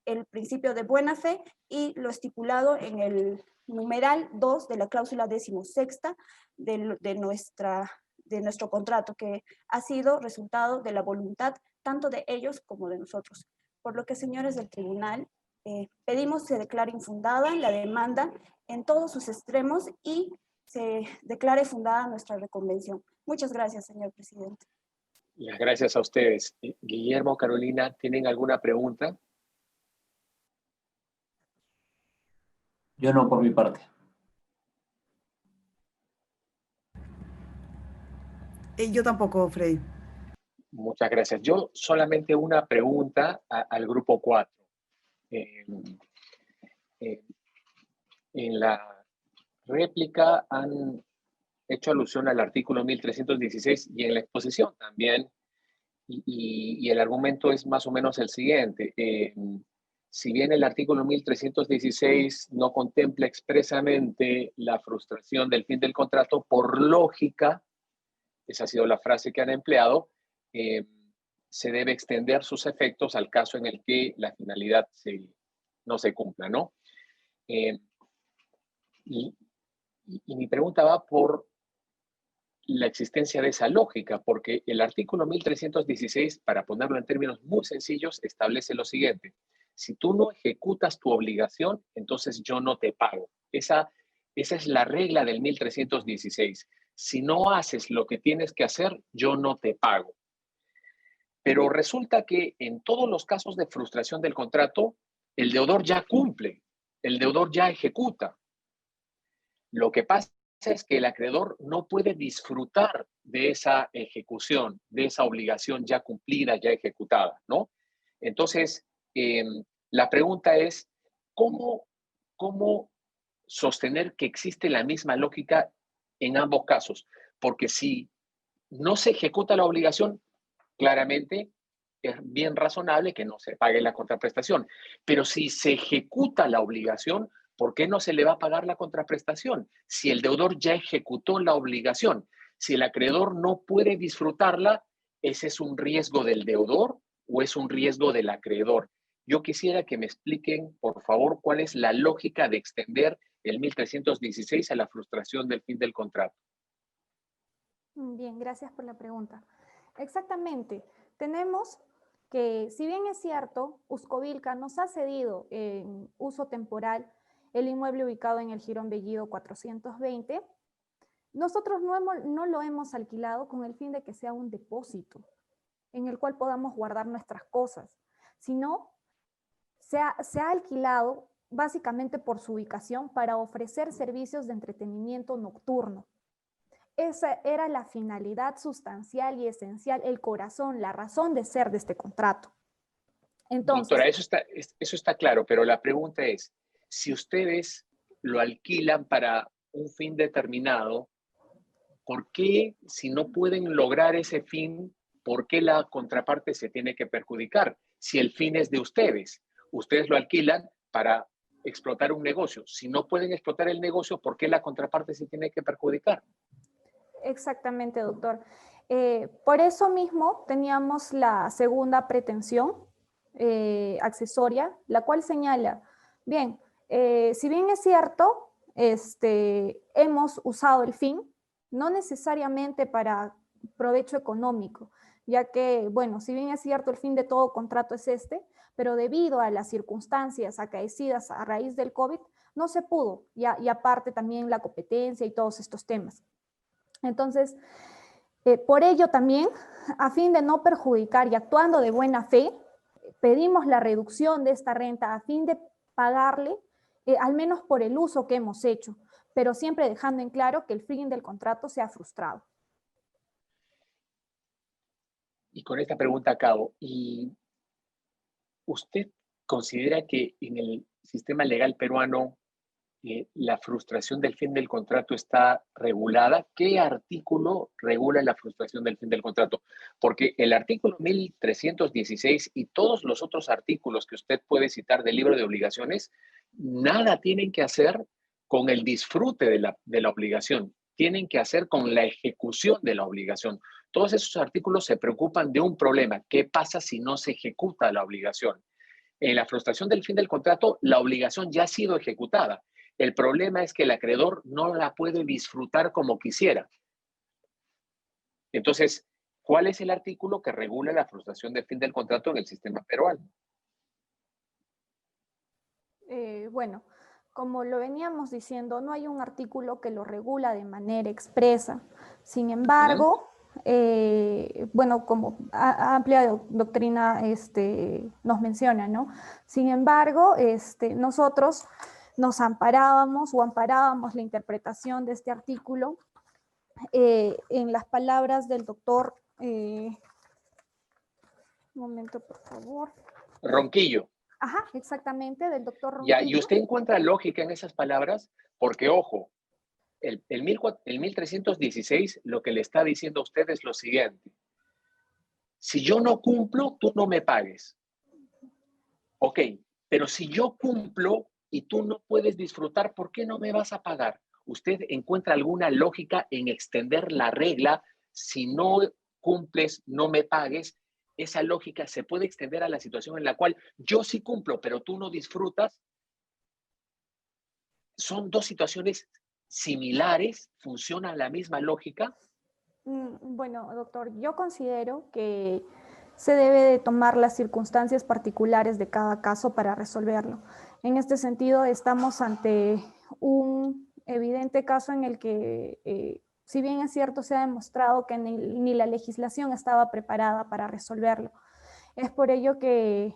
S8: el principio de buena fe y lo estipulado en el numeral 2 de la cláusula 16ª de nuestro contrato, que ha sido resultado de la voluntad tanto de ellos como de nosotros. Por lo que, señores del tribunal, pedimos se declare infundada la demanda en todos sus extremos y se declare fundada nuestra reconvención. Muchas gracias, señor presidente.
S2: Las gracias a ustedes. Guillermo, Carolina, ¿tienen alguna pregunta?
S5: Yo no, por mi parte.
S6: Yo tampoco, Freddy.
S2: Muchas gracias. Yo solamente una pregunta al grupo 4. En la réplica han hecho alusión al artículo 1316 y en la exposición también, y el argumento es más o menos el siguiente. Si bien el artículo 1316 no contempla expresamente la frustración del fin del contrato, por lógica, esa ha sido la frase que han empleado, se debe extender sus efectos al caso en el que la finalidad no se cumpla, ¿no? Y mi pregunta va por la existencia de esa lógica, porque el artículo 1316, para ponerlo en términos muy sencillos, establece lo siguiente: si tú no ejecutas tu obligación, entonces yo no te pago. Esa es la regla del 1316. Si no haces lo que tienes que hacer, yo no te pago. Pero resulta que en todos los casos de frustración del contrato, el deudor ya cumple, el deudor ya ejecuta. Lo que pasa es que el acreedor no puede disfrutar de esa ejecución, de esa obligación ya cumplida, ya ejecutada, ¿no? Entonces, la pregunta es, ¿cómo sostener que existe la misma lógica en ambos casos? Porque si no se ejecuta la obligación, claramente es bien razonable que no se pague la contraprestación. Pero si se ejecuta la obligación, ¿por qué no se le va a pagar la contraprestación? Si el deudor ya ejecutó la obligación, si el acreedor no puede disfrutarla, ¿ese es un riesgo del deudor o es un riesgo del acreedor? Yo quisiera que me expliquen, por favor, cuál es la lógica de extender el 1316 a la frustración del fin del contrato.
S3: Bien, gracias por la pregunta. Exactamente. Tenemos que, si bien es cierto, Uscovilca nos ha cedido en uso temporal el inmueble ubicado en el Jirón Bellido 420, nosotros no lo hemos alquilado con el fin de que sea un depósito en el cual podamos guardar nuestras cosas, sino se ha alquilado básicamente por su ubicación para ofrecer servicios de entretenimiento nocturno. Esa era la finalidad sustancial y esencial, el corazón, la razón de ser de este contrato. Entonces,
S2: doctora, eso está claro, pero la pregunta es, si ustedes lo alquilan para un fin determinado, ¿por qué, si no pueden lograr ese fin, por qué la contraparte se tiene que perjudicar? Si el fin es de ustedes, ustedes lo alquilan para explotar un negocio. Si no pueden explotar el negocio, ¿por qué la contraparte se tiene que perjudicar?
S3: Exactamente, doctor. Por eso mismo teníamos la segunda pretensión accesoria, la cual señala, bien, si bien es cierto, hemos usado el fin, no necesariamente para provecho económico, ya que, bueno, si bien es cierto, el fin de todo contrato es pero debido a las circunstancias acaecidas a raíz del COVID, no se pudo, y aparte también la competencia y todos estos temas. Entonces, por ello también, a fin de no perjudicar y actuando de buena fe, pedimos la reducción de esta renta a fin de pagarle, al menos por el uso que hemos hecho, pero siempre dejando en claro que el fin del contrato sea frustrado.
S2: Y con esta pregunta acabo. ¿Y usted considera que en el sistema legal peruano la frustración del fin del contrato está regulada? ¿Qué artículo regula la frustración del fin del contrato? Porque el artículo 1316 y todos los otros artículos que usted puede citar del libro de obligaciones, nada tienen que hacer con el disfrute de la obligación, tienen que hacer con la ejecución de la obligación. Todos esos artículos se preocupan de un problema: ¿qué pasa si no se ejecuta la obligación? En la frustración del fin del contrato, la obligación ya ha sido ejecutada. El problema es que el acreedor no la puede disfrutar como quisiera. Entonces, ¿cuál es el artículo que regula la frustración del fin del contrato en el sistema peruano?
S3: Bueno, como lo veníamos diciendo, no hay un artículo que lo regula de manera expresa. Sin embargo, bueno, como amplia doctrina nos menciona, ¿no? Sin embargo, nosotros nos amparábamos la interpretación de este artículo en las palabras del doctor, un momento por favor.
S2: Ronquillo.
S3: Ajá, exactamente, del doctor Ronquillo.
S2: Ya, ¿y usted encuentra lógica en esas palabras? Porque, ojo, el 1316 lo que le está diciendo a usted es lo siguiente: si yo no cumplo, tú no me pagues. Ok, pero si yo cumplo y tú no puedes disfrutar, ¿por qué no me vas a pagar? ¿Usted encuentra alguna lógica en extender la regla? Si no cumples, no me pagues. Esa lógica se puede extender a la situación en la cual yo sí cumplo, pero tú no disfrutas. Son dos situaciones similares, funciona la misma lógica.
S3: Bueno, doctor, yo considero que se debe de tomar las circunstancias particulares de cada caso para resolverlo. En este sentido, estamos ante un evidente caso en el que, si bien es cierto, se ha demostrado que ni la legislación estaba preparada para resolverlo. Es por ello que,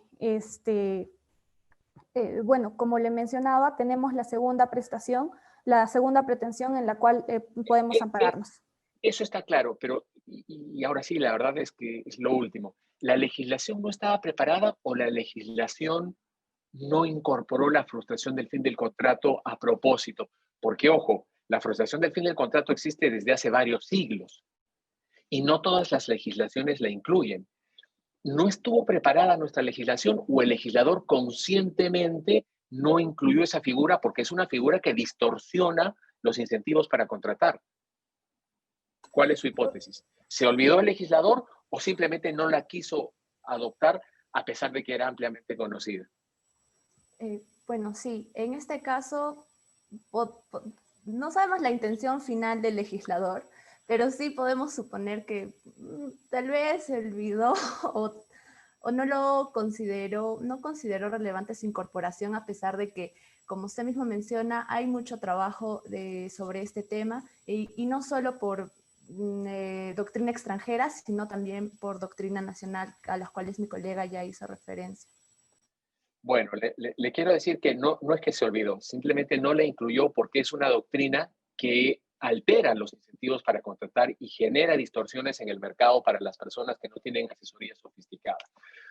S3: bueno, como le mencionaba, tenemos la segunda prestación, la segunda pretensión en la cual podemos ampararnos.
S2: Eso está claro, pero y ahora sí, la verdad es que es lo último. ¿La legislación no estaba preparada o la legislación no incorporó la frustración del fin del contrato a propósito? Porque, ojo, la frustración del fin del contrato existe desde hace varios siglos y no todas las legislaciones la incluyen. ¿No estuvo preparada nuestra legislación o el legislador conscientemente no incluyó esa figura porque es una figura que distorsiona los incentivos para contratar? ¿Cuál es su hipótesis? ¿Se olvidó el legislador o simplemente no la quiso adoptar a pesar de que era ampliamente conocida?
S4: Bueno, sí, en este caso no sabemos la intención final del legislador, pero sí podemos suponer que tal vez se olvidó o no consideró relevante su incorporación, a pesar de que, como usted mismo menciona, hay mucho trabajo sobre este tema y no solo por doctrina extranjera, sino también por doctrina nacional, a las cuales mi colega ya hizo referencia.
S2: Bueno, le quiero decir que no es que se olvidó, simplemente no la incluyó porque es una doctrina que altera los incentivos para contratar y genera distorsiones en el mercado para las personas que no tienen asesoría sofisticada.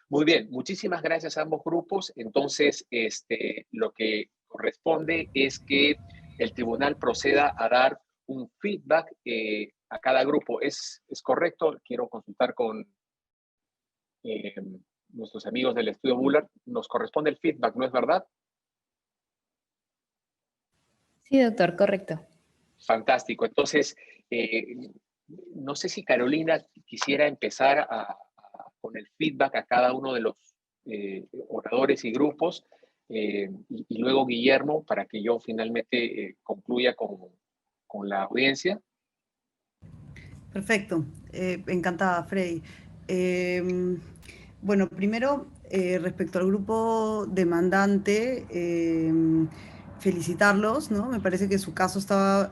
S2: Muy bien, muchísimas gracias a ambos grupos. Entonces, lo que corresponde es que el tribunal proceda a dar un feedback a cada grupo. ¿Es correcto? Quiero consultar con nuestros amigos del estudio Bullard. Nos corresponde el feedback, ¿no es verdad?
S1: Sí, doctor, correcto.
S2: Fantástico. Entonces, no sé si Carolina quisiera empezar con el feedback a cada uno de los oradores y grupos, y luego Guillermo, para que yo finalmente concluya con la audiencia.
S6: Perfecto. Encantada, Freddy. Bueno, primero, respecto al grupo demandante, felicitarlos, ¿no? Me parece que su caso estaba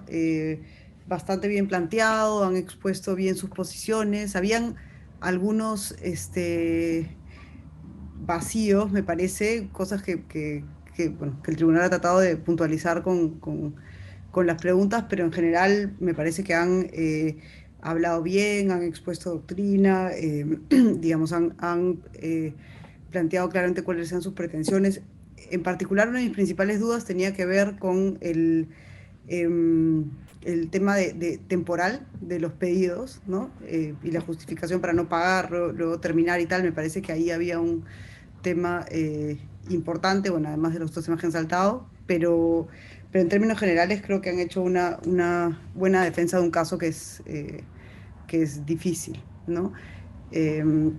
S6: bastante bien planteado, han expuesto bien sus posiciones, habían algunos vacíos, me parece, cosas bueno, que el tribunal ha tratado de puntualizar con con las preguntas, pero en general me parece que han hablado bien, han expuesto doctrina, digamos, han planteado claramente cuáles sean sus pretensiones. En particular, una de mis principales dudas tenía que ver con el tema temporal de los pedidos, ¿no? Y la justificación para no pagar, luego terminar y tal. Me parece que ahí había un tema importante, bueno, además de los otros temas que han saltado, pero en términos generales creo que han hecho una buena defensa de un caso que es difícil, ¿no? En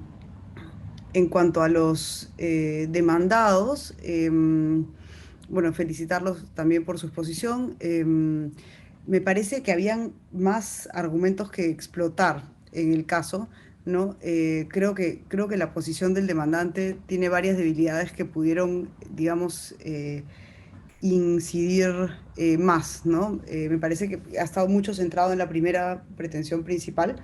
S6: cuanto a los demandados, bueno, felicitarlos también por su exposición. Me parece que habían más argumentos que explotar en el caso, ¿no? Creo que la posición del demandante tiene varias debilidades que pudieron, digamos, incidir más, ¿no? Me parece que ha estado mucho centrado en la primera pretensión principal,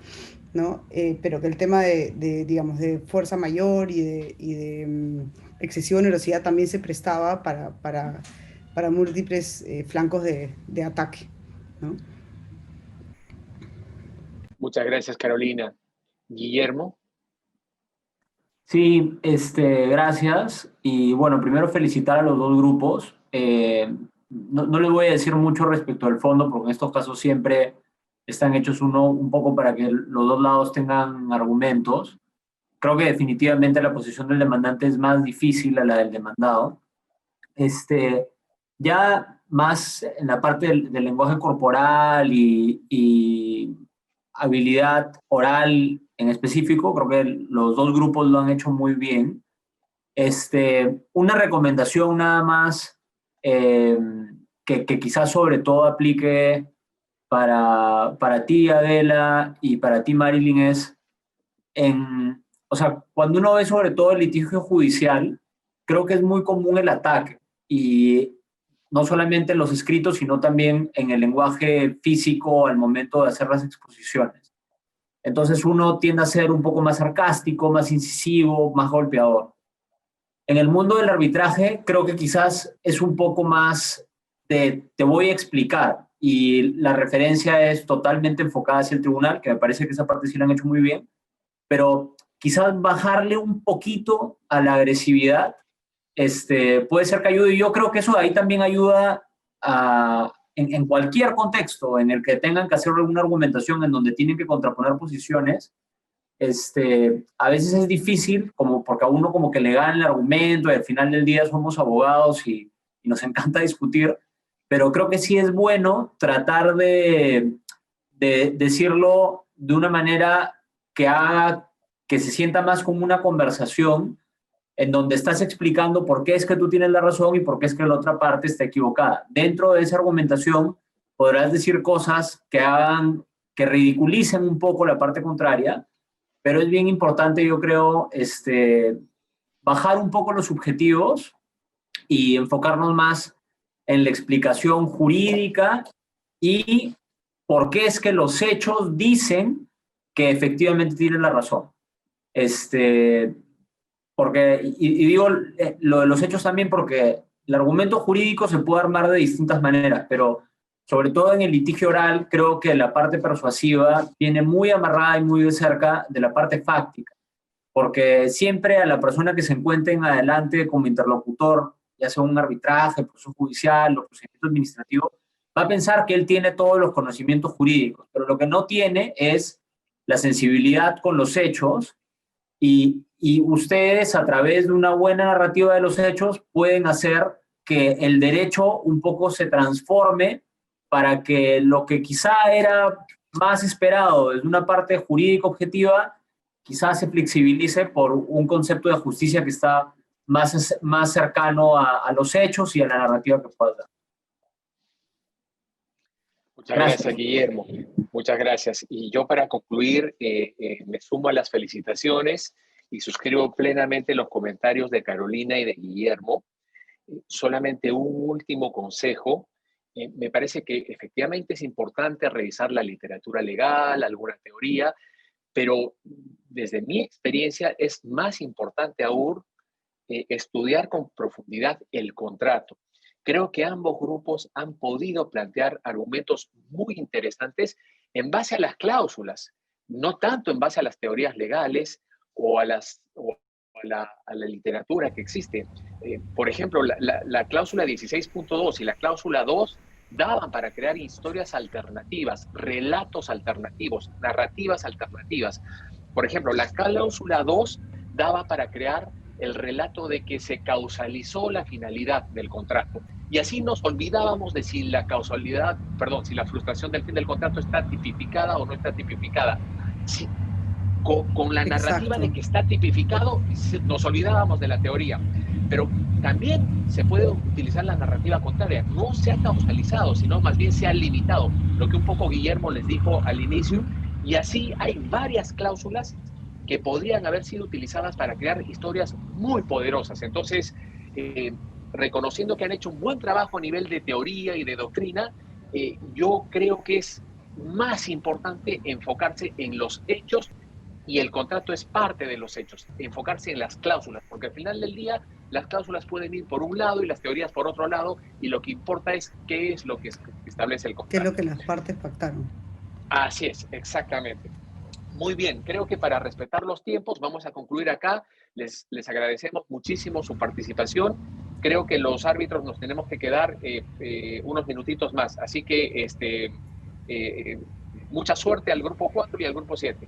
S6: ¿no? Pero que el tema digamos, de fuerza mayor y de excesiva onerosidad también se prestaba para múltiples flancos de ataque, ¿no?
S2: Muchas gracias, Carolina. Guillermo.
S5: Sí, gracias. Y bueno, primero felicitar a los dos grupos. No les voy a decir mucho respecto al fondo, porque en estos casos siempre están hechos un poco para que los dos lados tengan argumentos. Creo que definitivamente la posición del demandante es más difícil a la del demandado. Ya más en la parte del lenguaje corporal y habilidad oral en específico, creo que los dos grupos lo han hecho muy bien. Una recomendación nada más que quizás sobre todo aplique para ti, Adela, y para ti, Marilyn, es o sea, cuando uno ve sobre todo el litigio judicial, creo que es muy común el ataque, y no solamente en los escritos, sino también en el lenguaje físico al momento de hacer las exposiciones. Entonces uno tiende a ser un poco más sarcástico, más incisivo, más golpeador. En el mundo del arbitraje creo que quizás es un poco más de te voy a explicar, y la referencia es totalmente enfocada hacia el tribunal, que me parece que esa parte sí la han hecho muy bien, pero quizás bajarle un poquito a la agresividad puede ser que ayude, y yo creo que eso ahí también ayuda en cualquier contexto en el que tengan que hacer alguna argumentación en donde tienen que contraponer posiciones. A veces es difícil, porque a uno como que le gana el argumento, y al final del día somos abogados y nos encanta discutir, pero creo que sí es bueno tratar de decirlo de una manera que haga que se sienta más como una conversación, en donde estás explicando por qué es que tú tienes la razón y por qué es que la otra parte está equivocada. Dentro de esa argumentación podrás decir cosas que ridiculicen un poco la parte contraria, pero es bien importante, yo creo, bajar un poco los subjetivos y enfocarnos más en la explicación jurídica y por qué es que los hechos dicen que efectivamente tienen la razón. Y digo lo de los hechos también porque el argumento jurídico se puede armar de distintas maneras, pero sobre todo en el litigio oral creo que la parte persuasiva viene muy amarrada y muy de cerca de la parte fáctica, porque siempre a la persona que se encuentre en adelante como interlocutor, ya sea un arbitraje, proceso judicial o procedimiento administrativo, va a pensar que él tiene todos los conocimientos jurídicos, pero lo que no tiene es la sensibilidad con los hechos, y ustedes, a través de una buena narrativa de los hechos, pueden hacer que el derecho un poco se transforme para que lo que quizá era más esperado desde una parte jurídica objetiva, quizás se flexibilice por un concepto de justicia que está más cercano a los hechos y a la narrativa que pueda dar.
S2: Muchas gracias, Guillermo. Muchas gracias. Y yo, para concluir, me sumo a las felicitaciones y suscribo plenamente los comentarios de Carolina y de Guillermo. Solamente un último consejo. Me parece que efectivamente es importante revisar la literatura legal, alguna teoría, pero desde mi experiencia es más importante aún estudiar con profundidad el contrato. creo que ambos grupos han podido plantear argumentos muy interesantes en base a las cláusulas, no tanto en base a las teorías legales o a la literatura que existe. Por ejemplo, la cláusula 16.2 y la cláusula 2 daban para crear historias alternativas, relatos alternativos, narrativas alternativas. Por ejemplo, la cláusula 2 daba para crear el relato de que se causalizó la finalidad del contrato. Y así nos olvidábamos de si la causalidad, perdón, si la frustración del fin del contrato está tipificada o no está tipificada. Si, con la narrativa de que está tipificado, nos olvidábamos de la teoría. Pero también se puede utilizar la narrativa contraria. No se ha causalizado, sino más bien se ha limitado. Lo que un poco Guillermo les dijo al inicio. Y así hay varias cláusulas que podrían haber sido utilizadas para crear historias muy poderosas. Entonces, reconociendo que han hecho un buen trabajo a nivel de teoría y de doctrina, yo creo que es más importante enfocarse en los hechos, y el contrato es parte de los hechos, enfocarse en las cláusulas, porque al final del día las cláusulas pueden ir por un lado y las teorías por otro lado, y lo que importa es qué es lo que establece el contrato.
S6: ¿Qué es lo que las partes pactaron?
S2: Así es, exactamente. Muy bien, creo que para respetar los tiempos vamos a concluir acá. Les agradecemos muchísimo su participación. Creo que los árbitros nos tenemos que quedar unos minutitos más, así que mucha suerte al grupo 4 y al grupo 7.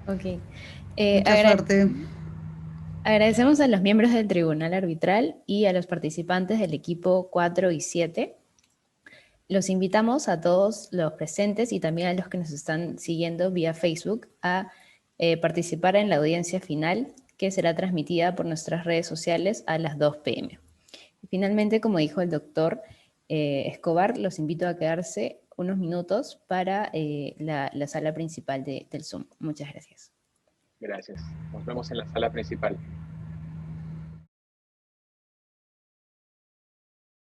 S1: Ok.
S6: Mucha suerte.
S1: Agradecemos a los miembros del Tribunal Arbitral y a los participantes del equipo 4 y 7. Los invitamos a todos los presentes y también a los que nos están siguiendo vía Facebook a participar en la audiencia final, que será transmitida por nuestras redes sociales a las 2 p.m. Y finalmente, como dijo el doctor Escobar, los invito a quedarse unos minutos para la sala principal del Zoom. Muchas gracias.
S2: Gracias. Nos vemos en la sala principal.